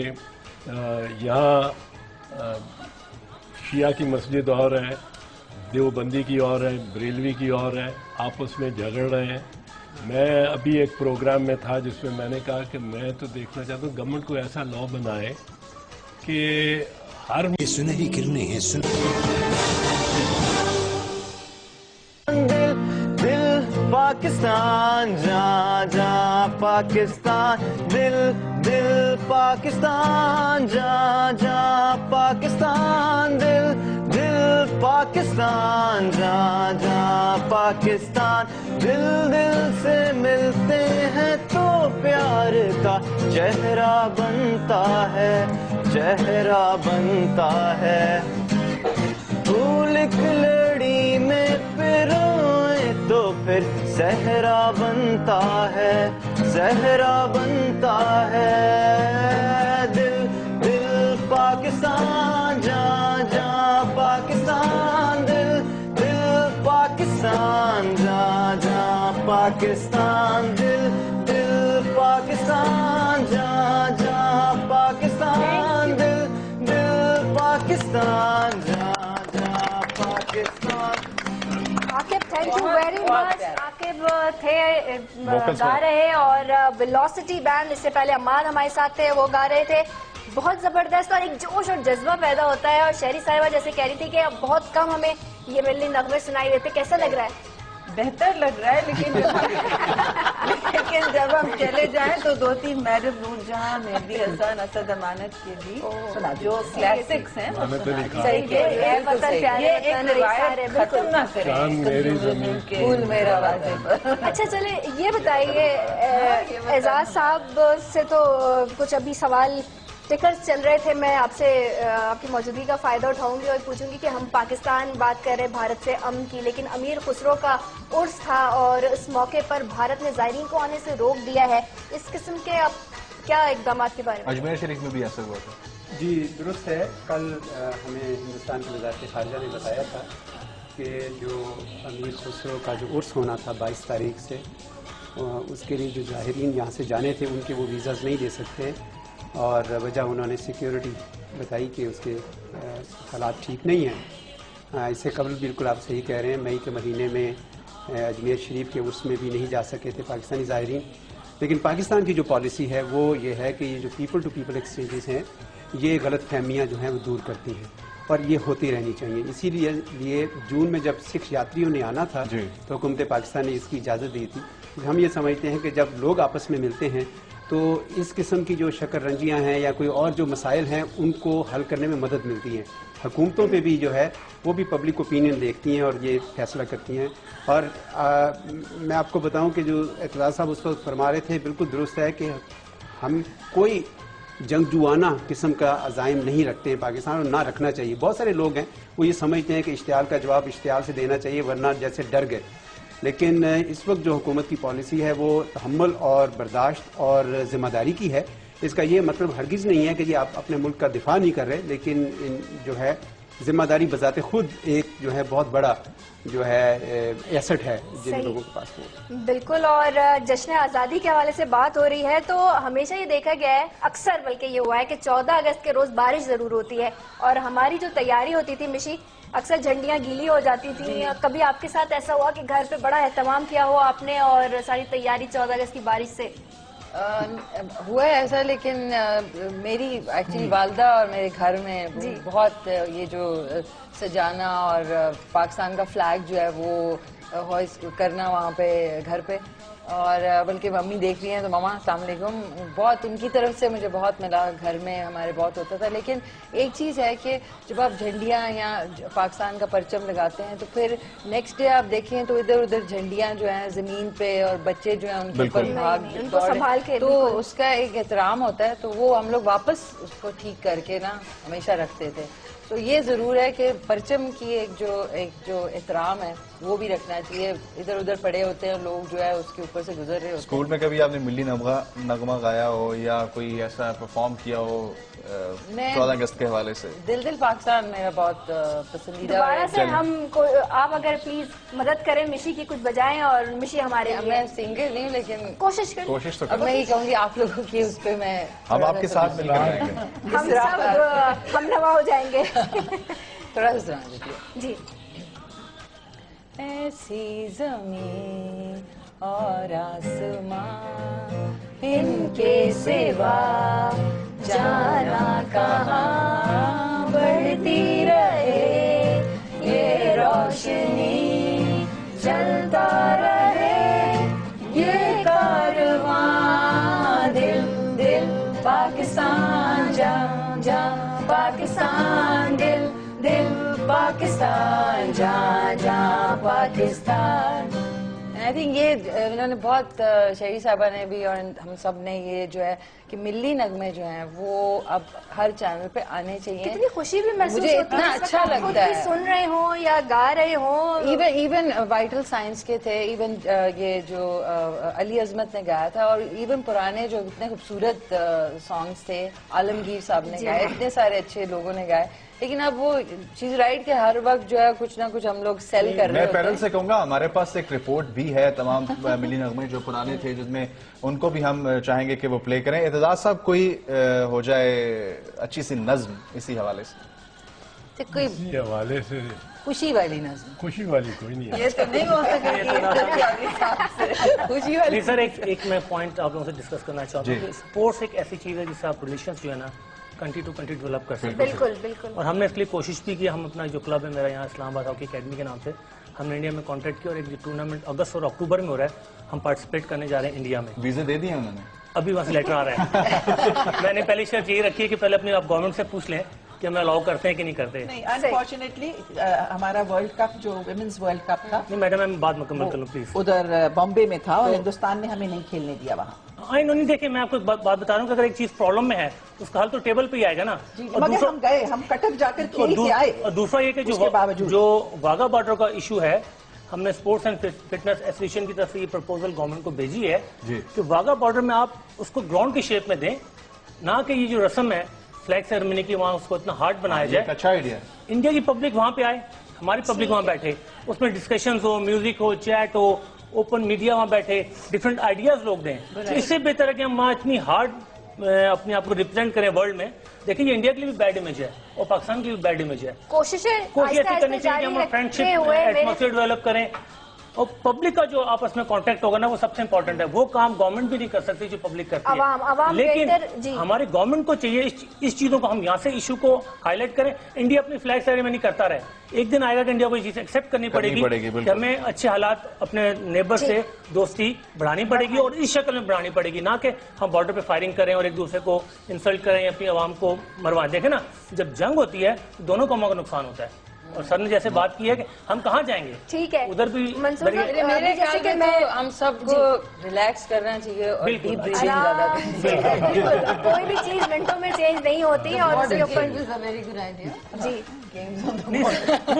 यहाँ शिया की मस्जिद और है, देवबंदी की और है, बरेलवी की और है, आपस में झगड़ रहे हैं। मैं अभी एक प्रोग्राम में था जिसमें मैंने कहा कि मैं तो देखना चाहता हूँ गवर्नमेंट को ऐसा लॉ बनाए कि हर सुनहरी किरणें हैं पाकिस्तान जा जा पाकिस्तान दिल दिल पाकिस्तान जा जा पाकिस्तान दिल दिल पाकिस्तान जा जा पाकिस्तान दिल दिल से मिलते हैं तो प्यार का चेहरा बनता है, चेहरा बनता है। फूल एक लड़ी में पिरोए तो फिर सहरा बनता है, सहरा बनता है। दिल दिल पाकिस्तान जा जा पाकिस्तान दिल दिल पाकिस्तान जा जा पाकिस्तान दिल दिल पाकिस्तान जा जा पाकिस्तान दिल दिल पाकिस्तान जा जा Pakistan. Aqib thank you very much. Aqib थे गा रहे और वेलोसिटी बैंड, इससे पहले अमान हमारे साथ थे, वो गा रहे थे। बहुत जबरदस्त और एक जोश और जज्बा पैदा होता है। और शहरी साहिबा जैसे कह रही थी कि अब बहुत कम हमें ये मिलनी नगमे सुनाई देते। कैसा लग रहा है? बेहतर लग रहा है, लेकिन जब हम चले जाएं तो 2-3 मैडम नूरजहां, मेहदी हसन, असद अमानत के भी जो क्लासिक्स हैं खत्म ना करें। फूल मेरा वाजिब। अच्छा चले ये बताइए, एजाज साहब से तो कुछ अभी सवाल टिकर्स चल रहे थे। मैं आपसे आपकी मौजूदगी का फायदा उठाऊंगी और पूछूंगी कि हम पाकिस्तान बात कर रहे भारत से अमन की, लेकिन अमीर खुसरो का उर्स था और इस मौके पर भारत ने ज़ायरीन को आने से रोक दिया है। इस किस्म के आप क्या इकदाम के बारे में? अजमेर शरीफ में भी ऐसा हुआ था। जी दुरुस्त है। कल हमें हिंदुस्तान की वज़ारत ख़ारिजा ने बताया था कि जो अमीर खुसरो का जो उर्स होना था 22 तारीख से, उसके लिए जो ज़ाहिरीन यहाँ से जाने थे उनके वो वीज़ाज़ नहीं दे सकते, और वजह उन्होंने सिक्योरिटी बताई कि उसके हालात ठीक नहीं हैं। इससे कबल बिल्कुल आप सही कह रहे हैं, मई के महीने में अजमेर शरीफ के उर्स में भी नहीं जा सके थे पाकिस्तानी ज़ाहिरीन। लेकिन पाकिस्तान की जो पॉलिसी है वो ये है कि ये जो पीपल टू पीपल एक्सचेंजेस हैं ये गलत फहमियाँ जो हैं वो दूर करती हैं और ये होती रहनी चाहिए। इसीलिए जून में जब सिख यात्रियों ने आना था तो हुकूमत पाकिस्तान ने इसकी इजाज़त दी थी। हम ये समझते हैं कि जब लोग आपस में मिलते हैं तो इस किस्म की जो शक्कर-रंजियाँ हैं या कोई और जो मसाइल हैं उनको हल करने में मदद मिलती है। हुकूमतों पे भी जो है वो भी पब्लिक ओपिनियन देखती हैं और ये फैसला करती हैं। और मैं आपको बताऊं कि जो एतराज़ साहब उस वक्त फरमा रहे थे बिल्कुल दुरुस्त है कि हम कोई जंगजुआना किस्म का अज़ाइम नहीं रखते हैं पाकिस्तान, और ना रखना चाहिए। बहुत सारे लोग हैं वो ये समझते हैं कि इश्तियाल का जवाब इश्तियाल से देना चाहिए वरना जैसे डर गए। लेकिन इस वक्त जो हुकूमत की पॉलिसी है वो तहम्मुल और बर्दाश्त और ज़िम्मेदारी की है। इसका ये मतलब हरगिज़ नहीं है कि जी आप अपने मुल्क का दिफा नहीं कर रहे, लेकिन जो है ज़िम्मेदारी बजाते खुद एक जो है बहुत बड़ा जो है एसेट है जिन लोगों के पास हो। बिल्कुल। और जश्न आज़ादी के हवाले से बात हो रही है तो हमेशा ये देखा गया है, अक्सर बल्कि ये हुआ है कि 14 अगस्त के रोज़ बारिश ज़रूर होती है और हमारी जो तैयारी होती थी मिशी, अक्सर झंडियाँ गीली हो जाती थी। कभी आपके साथ ऐसा हुआ कि घर पे बड़ा एहतमाम किया हो आपने और सारी तैयारी 14 अगस्त की बारिश से? हुआ है ऐसा, लेकिन मेरी एक्चुअली वालदा और मेरे घर में बहुत ये जो सजाना और पाकिस्तान का फ्लैग जो है वो हॉइस्ट करना वहाँ पे घर पे, और बल्कि मम्मी देख रही हैं तो मम्मा अस्सलाम वालेकुम, बहुत उनकी तरफ से मुझे बहुत मिला। घर में हमारे बहुत होता था। लेकिन एक चीज़ है कि जब आप झंडियाँ या पाकिस्तान का परचम लगाते हैं तो फिर नेक्स्ट डे आप देखें तो इधर उधर झंडियाँ जो हैं ज़मीन पे और बच्चे जो हैं उनके ऊपर भाग संभाल के, तो उसका एक एहतराम होता है। तो वो हम लोग वापस उसको ठीक करके ना हमेशा रखते थे। تو یہ ضرور ہے کہ پرچم کی ایک جو احترام ہے وہ بھی رکھنا چاہیے. ادھر ادھر پڑے ہوتے ہیں لوگ جو ہے اس کے اوپر سے گزر رہے ہوتے ہیں. اسکول میں کبھی آپ نے ملی نغمہ گایا ہو یا کوئی ایسا پرفارم کیا ہو 14 اگست کے حوالے سے؟ دل دل پاکستان میرا بہت پسندیدہ دوبارہ سے ہم کو آپ اگر پلیز مدد کریں مشی کی کچھ بجائیں اور مشی ہمارے میں سنگر نہیں لیکن کوشش کریں. کوشش تو اب میں یہ کہوں گی آپ لوگوں کی اس پہ میں ہم آپ کے ساتھ مل کر رہیں گے. ہم سب ہم نوا ہو جائیں گے. تھوڑا سا سنا دیجیے. جی. ایسی زمین اور آسمان ان کے سوا جانا کہاں بڑھتی رہے یہ روشنی چلتا رہے یہ کارواں دل دل پاکستان جان جان پاکستان دل دل پاکستان جان جان پاکستان. آئی تھنک یہ انہوں نے بہت شہری صاحبہ نے بھی اور ہم سب نے یہ جو ہے کہ ملی نغمے جو ہیں وہ اب ہر چینل پہ آنے چاہیے. کتنی خوشی بھی محسوس مجھے اتنا اچھا لگتا ہے سن رہے ہوں یا گا رہے ہوں. ایون وائٹل سائنس کے تھے, ایون یہ جو علی عظمت نے گایا تھا, اور ایون پرانے جو اتنے خوبصورت سانگس تھے عالمگیر صاحب نے گائے, اتنے سارے اچھے لوگوں نے گائے. لیکن اب وہ چیز رائٹ کہ ہر وقت جو ہے کچھ نہ کچھ ہم لوگ سیل کر رہے ہیں. میں پیرل سے کہوں گا ہمارے پاس ایک رپورٹ بھی ہے تمام ملی نغمے جو پرانے تھے جس میں ان کو بھی ہم چاہیں گے کہ وہ پلے کریں. اعتزاز صاحب کوئی ہو جائے اچھی سی نظم اسی حوالے سے. اسی حوالے سے خوشی والی نظم. خوشی والی کوئی نہیں ہے. یہ تو نہیں ہو سکتی خوشی والی. سر ایک میں پوائنٹ آپ لوگوں سے ڈسکس کرنا چاہتا ہوں کہ اسپورٹس ایک ایسی چیز ہے جس سے آپ ریلیشنز جو ہے نا کنٹری ٹو کنٹری ڈیولپ کر سکتے ہیں. بالکل بالکل. اور ہم نے اس لیے کوشش بھی کی. ہم اپنا جو کلب ہے میرا یہاں اسلام آباد ہاکی اکیڈمی کے نام سے, ہم نے انڈیا میں کانٹیکٹ کیا اور ایک جو ٹورنامنٹ اگست اور اکتوبر میں ہو رہا ہے ہم پارٹیسپیٹ کرنے جا رہے ہیں انڈیا میں. ویزے دے دیے انہوں نے؟ ابھی وہاں سے لیٹر آ رہا ہے. میں نے پہلی شرط یہی رکھی ہے کہ پہلے اپنے آپ گورنمنٹ سے پوچھ لیں کہ ہمیں الاؤ کرتے ہیں کہ نہیں کرتے. نہیں, انفارچونیٹلی ہمارا ورلڈ کپ جو ویمنز ورلڈ کپ تھا, نہیں میڈم میں بات مکمل کر لوں پلیز, ادھر بامبے میں تھا اور ہندوستان نے ہمیں نہیں کھیلنے دیا وہاں. نہیں دیکھیں میں آپ کو بات بتا رہا ہوں کہ اگر ایک چیز پرابلم میں ہے تو اس کا حل تو ٹیبل پہ ہی آئے گا نا. مگر ہم گئے, ہم کٹک جا کر کھیل کے آئے. اور دوسرا یہ کہ جو واگا بارڈر کا ایشو ہے, ہم نے اسپورٹس اینڈ فٹنس ایسوسیشن کی طرف سے یہ پرپوزل گورنمنٹ کو بھیجی ہے کہ واگا بارڈر میں آپ اس کو گراؤنڈ کی شیپ میں دیں, نہ کہ یہ جو رسم ہے فلیگ سیرمنی کی وہاں اس کو اتنا ہارڈ بنایا جائے. اچھا آئیڈیا. انڈیا کی پبلک وہاں پہ آئے, ہماری پبلک وہاں بیٹھے, اس میں ڈسکشنز ہو, میوزک ہو, چیٹ ہو, اوپن میڈیا وہاں بیٹھے, ڈفرنٹ آئیڈیاز لوگ دیں. اس سے بہتر ہے کہ ہم وہاں اتنی ہارڈ اپنے آپ کو ریپرزینٹ کریں ورلڈ میں. دیکھیں یہ انڈیا کے لیے بھی بیڈ امیج ہے اور پاکستان کی بھی بیڈ امیج ہے. کوشش ایسی کرنی چاہیے کہ ہم فرینڈشپ ایٹماسفیئر ڈیولپ کریں اور پبلک کا جو آپس میں کانٹیکٹ ہوگا نا وہ سب سے امپورٹنٹ ہے. وہ کام گورنمنٹ بھی نہیں کر سکتی جو پبلک کرتی ہے, لیکن ہماری گورنمنٹ کو چاہیے اس چیزوں کو ہم یہاں سے ایشو کو ہائی لائٹ کریں. انڈیا اپنی فلیگ سیریمنی کرتا رہے, ایک دن آئے گا کہ انڈیا کو یہ چیز ایکسپٹ کرنی پڑے گی کہ ہمیں اچھے حالات اپنے نیبر سے دوستی بڑھانی پڑے گی اور اس شکل میں بڑھانی پڑے گی, نہ کہ ہم بارڈر پہ فائرنگ کریں اور ایک دوسرے کو انسلٹ کریں یا اپنی عوام کو مروائیں. دیکھیں نا جب جنگ ہوتی ہے دونوں قوموں کا نقصان ہوتا ہے. اور سر نے جیسے بات کی ہے کہ ہم کہاں جائیں گے, ٹھیک ہے, ادھر بھی میرے خیال میں ہم سب کو ریلیکس کرنا چاہیے اور ڈیپ بریتھنگ زیادہ کریں. کوئی بھی چیز منٹوں میں چینج نہیں ہوتی اور اس کے اوپر جی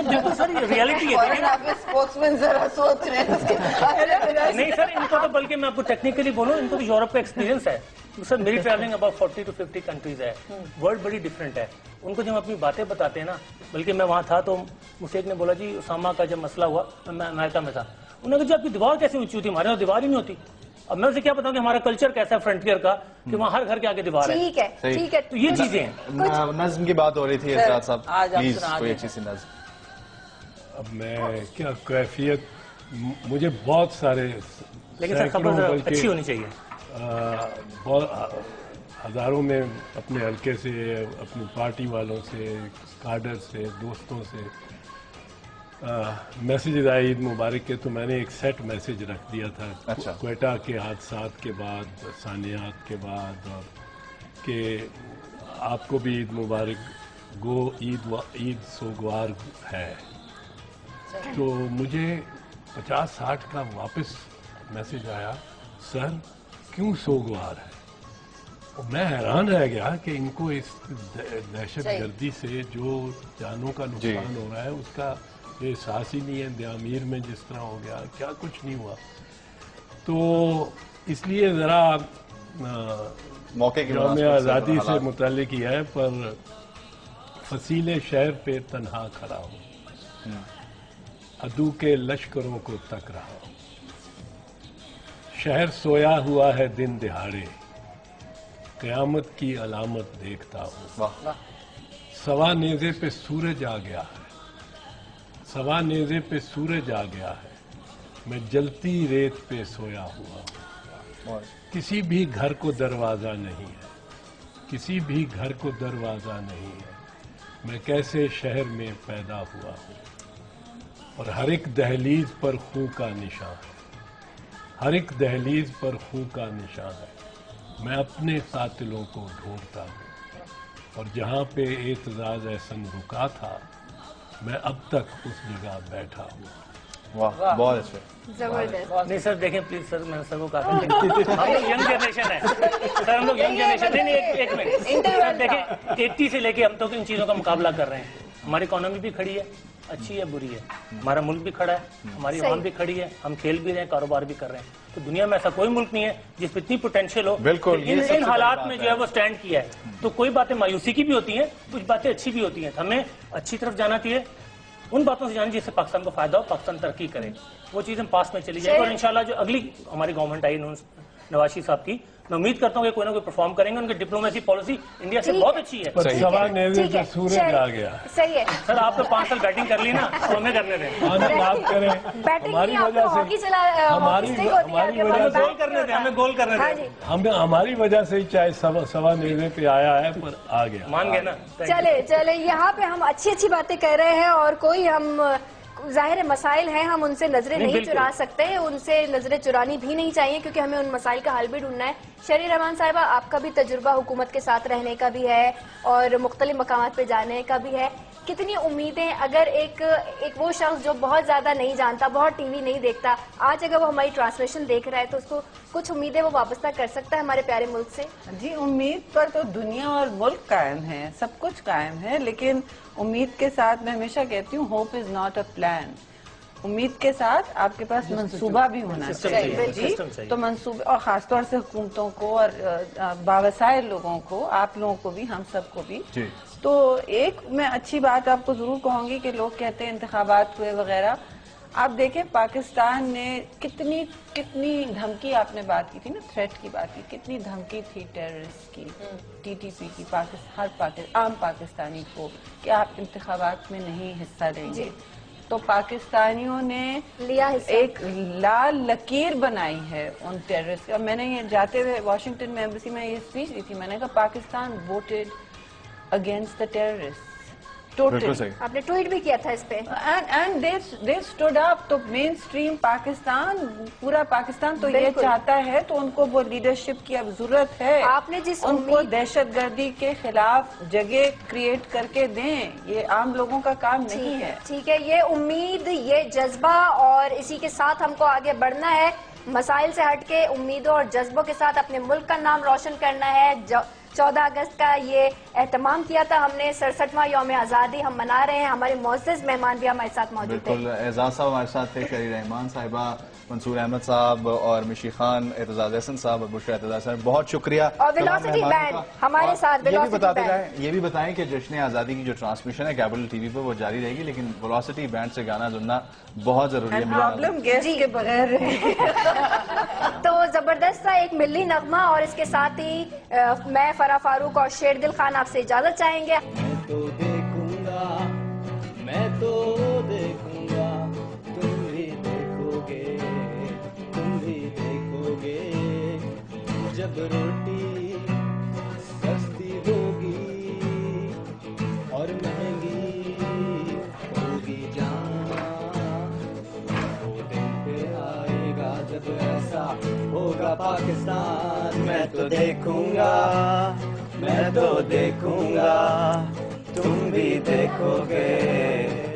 بالکل سر یہ ریالٹی ہے. اسپوکسمین ذرا سوچ رہے ہیں نہیں سر, ان کو تو بلکہ میں آپ کو ٹیکنیکلی بولوں ان کو تو یورپ کا ایکسپیرینس ہے. سر میری ٹریولنگ اباؤٹ 40 to 50 کنٹریز ہے. ورلڈ بڑی ڈفرینٹ ہے. ان کو جب اپنی باتیں بتاتے ہیں نا, بلکہ میں وہاں تھا تو مجھے ایک نے بولا جی اسامہ کا جب مسئلہ ہوا میں امریکہ میں تھا, انہوں نے کہا جی آپ کی دیوار کیسے اونچی ہوتی ہے, ہمارے یہاں دیوار ہی نہیں ہوتی. اب میں اسے کیا بتاؤں کہ ہمارا کلچر کیسا ہے فرنٹیئر کا کہ وہاں ہر گھر کے آگے دیوار ہے. ٹھیک ہے ٹھیک ہے, تو یہ چیزیں ہیں. نظم کی بات ہو رہی تھی اعتزاز صاحب, پلیز کوئی اچھی سی نظم. اب میں کیا کیفیت, مجھے بہت سارے لیکن سر خبر اچھی ہونی چاہیے. ہزاروں میں اپنے حلقے سے, اپنی پارٹی والوں سے, کارڈر سے, دوستوں سے میسیجز آئے عید مبارک کے, تو میں نے ایک سیٹ میسیج رکھ دیا تھا کوئٹہ کے حادثات کے بعد, ثانیات کے بعد, اور کہ آپ کو بھی عید مبارک, گو عید سوگوار ہے. تو مجھے 50-60 کا واپس میسیج آیا, سر کیوں سوگوار ہے. میں حیران رہ گیا کہ ان کو اس دہشت گردی سے جو جانوں کا نقصان ہو رہا ہے اس کا احساس ہی نہیں ہے. دیامیر میں جس طرح ہو گیا, کیا کچھ نہیں ہوا. تو اس لیے ذرا یوم آزادی سے متعلق ہی ہے, پر فصیل شہر پہ تنہا کھڑا ہوں, عدو کے لشکروں کو تک رہا ہوں. شہر سویا ہوا ہے دن دہاڑے, قیامت کی علامت دیکھتا ہوں. سوا نیزے پہ سورج آ گیا ہے, سوا نیزے پہ سورج آ گیا ہے, میں جلتی ریت پہ سویا ہوا ہوں. کسی بھی گھر کو دروازہ نہیں ہے, کسی بھی گھر کو دروازہ نہیں ہے, میں کیسے شہر میں پیدا ہوا ہوں. اور ہر ایک دہلیز پر خون کا نشان ہے, ہر ایک دہلیز پر خون کا نشان ہے. میں اپنے قاتلوں کو ڈھونڈتا ہوں, اور جہاں پہ اعتزاز احسن رکا تھا میں اب تک اس جگہ بیٹھا ہوں. واہ, بہت اچھے. زبردست. نہیں سر دیکھیں پلیز سر, میں سر کو کہا ہم لوگ ینگ جنریشن ہے سر, ہم لوگ ینگ جنریشن. نہیں ایک منٹ سر, دیکھیں 80 سے لے کے ہم تک ان چیزوں کا مقابلہ کر رہے ہیں. ہماری اکانومی بھی کھڑی ہے, اچھی ہے بری ہے, ہمارا ملک بھی کھڑا ہے, ہماری عوام بھی کھڑی ہے, ہم کھیل بھی رہے ہیں, کاروبار بھی کر رہے ہیں. تو دنیا میں ایسا کوئی ملک نہیں ہے جس پہ اتنی پوٹینشیل ہو. بالکل, ان حالات میں جو ہے وہ سٹینڈ کیا ہے. تو کوئی باتیں مایوسی کی بھی ہوتی ہیں, کچھ باتیں اچھی بھی ہوتی ہیں. ہمیں اچھی طرف جانا چاہیے, ان باتوں سے جانا جس سے پاکستان کو فائدہ ہو, پاکستان ترقی کرے. وہ چیزیں پاس میں چلی جائیں. اور انشاءاللہ جو اگلی ہماری گورنمنٹ آئی نواز شریف صاحب کی, میں امید کرتا ہوں کہ کوئی نہ کوئی پرفارم کریں گے. ان کی ڈپلومیسی پالیسی انڈیا سے بہت اچھی ہے. سوا نیزے پہ سورج آ گیا. صحیح ہے سر, آپ تو 5 سال بیٹنگ کر لی نا, تو ہمیں کرنے دیں. بات کریں ہماری وجہ سے, ہماری وجہ سے چاہے سوا نیزے پہ آیا ہے پر آ گیا. مان گئے نا. چلے یہاں پہ ہم اچھی باتیں کر رہے ہیں, اور کوئی ہم ظاہر مسائل ہیں, ہم ان سے نظریں نہیں چرا سکتے, ان سے نظریں چرانی بھی نہیں چاہیے, کیونکہ ہمیں ان مسائل کا حل بھی ڈھونڈنا ہے. شہری رحمان صاحبہ, آپ کا بھی تجربہ حکومت کے ساتھ رہنے کا بھی ہے اور مختلف مقامات پہ جانے کا بھی ہے. کتنی امیدیں, اگر ایک وہ شخص جو بہت زیادہ نہیں جانتا, بہت ٹی وی نہیں دیکھتا, آج اگر وہ ہماری ٹرانسلیشن دیکھ رہا ہے تو اس کو کچھ امیدیں وہ وابستہ کر سکتا ہے ہمارے پیارے ملک سے؟ جی, امید پر تو دنیا اور ملک قائم ہے, سب کچھ قائم ہے, لیکن امید کے ساتھ میں ہمیشہ کہتی ہوں hope is not a plan. امید کے ساتھ آپ کے پاس منصوبہ بھی ہونا چاہیے. جی, تو منصوبے, اور خاص طور سے حکومتوں کو اور باوسائل لوگوں کو, آپ لوگوں کو بھی, ہم سب کو بھی. تو ایک میں اچھی بات آپ کو ضرور کہوں گی کہ لوگ کہتے ہیں انتخابات ہوئے وغیرہ. آپ دیکھیں پاکستان نے کتنی دھمکی, آپ نے بات کی تھی نا, تھریٹ کی بات کی, کتنی دھمکی تھی ٹیررسٹ کی, ٹی ٹی پی کی, ہر عام پاکستانی کو, کہ آپ انتخابات میں نہیں حصہ لیں گے. تو پاکستانیوں نے ایک لال لکیر بنائی ہے ان ٹیررسٹ. اور میں نے یہ جاتے ہوئے واشنگٹن میں ایمبیسی میں یہ اسپیچ دی تھی, میں نے کہا Pakistan voted against the terrorist. آپ نے ٹویٹ بھی کیا تھا اس پہ. And they stood up. تو مین اسٹریم پاکستان, پورا پاکستان تو یہ چاہتا ہے, تو ان کو وہ لیڈرشپ کی اب ضرورت ہے. آپ نے جس ان کو دہشت گردی کے خلاف جگہ کریٹ کر کے دیں, یہ عام لوگوں کا کام نہیں ہے. ٹھیک ہے, یہ امید, یہ جذبہ, اور اسی کے ساتھ ہم کو آگے بڑھنا ہے. مسائل سے ہٹ کے امیدوں اور جذبوں کے ساتھ اپنے ملک کا نام روشن کرنا ہے. 14 اگست کا یہ اہتمام کیا تھا ہم نے, 67واں یوم آزادی ہم منا رہے ہیں. ہمارے معزز مہمان بھی ہمارے ساتھ موجود ہیں. بالکل, اعزاز صاحب ہمارے ساتھ تھے, شہری رحمان صاحبہ, منصور احمد صاحب, اور مشی خان, اعتزاز احسن صاحب اور بشرا اعتزاز صاحب, بہت شکریہ. اور ویلوسٹی بینڈ ہمارے ساتھ. یہ بھی بتائیں کہ جشن آزادی کی جو ٹرانسمیشن ہے کیپٹل ٹی وی پہ وہ جاری رہے گی, لیکن ویلوسٹی بینڈ سے گانا سننا بہت ضروری ہے. پرابلم گیس کے بغیر تو زبردست تھا ایک ملی نغمہ, اور اس کے ساتھ ہی میں فرح فاروق اور شیر دل خان آپ سے اجازت چاہیں گے. میں تو دیکھوں گا, تم بھی دیکھو گے, تم بھی دیکھو گے, جب روٹی سستی ہوگی اور مہنگی ہوگی جان, وہ دن پہ آئے گا جب ایسا ہوگا پاکستان. میں تو دیکھوں گا, میں تو دیکھوں گا, تم بھی دیکھو گے.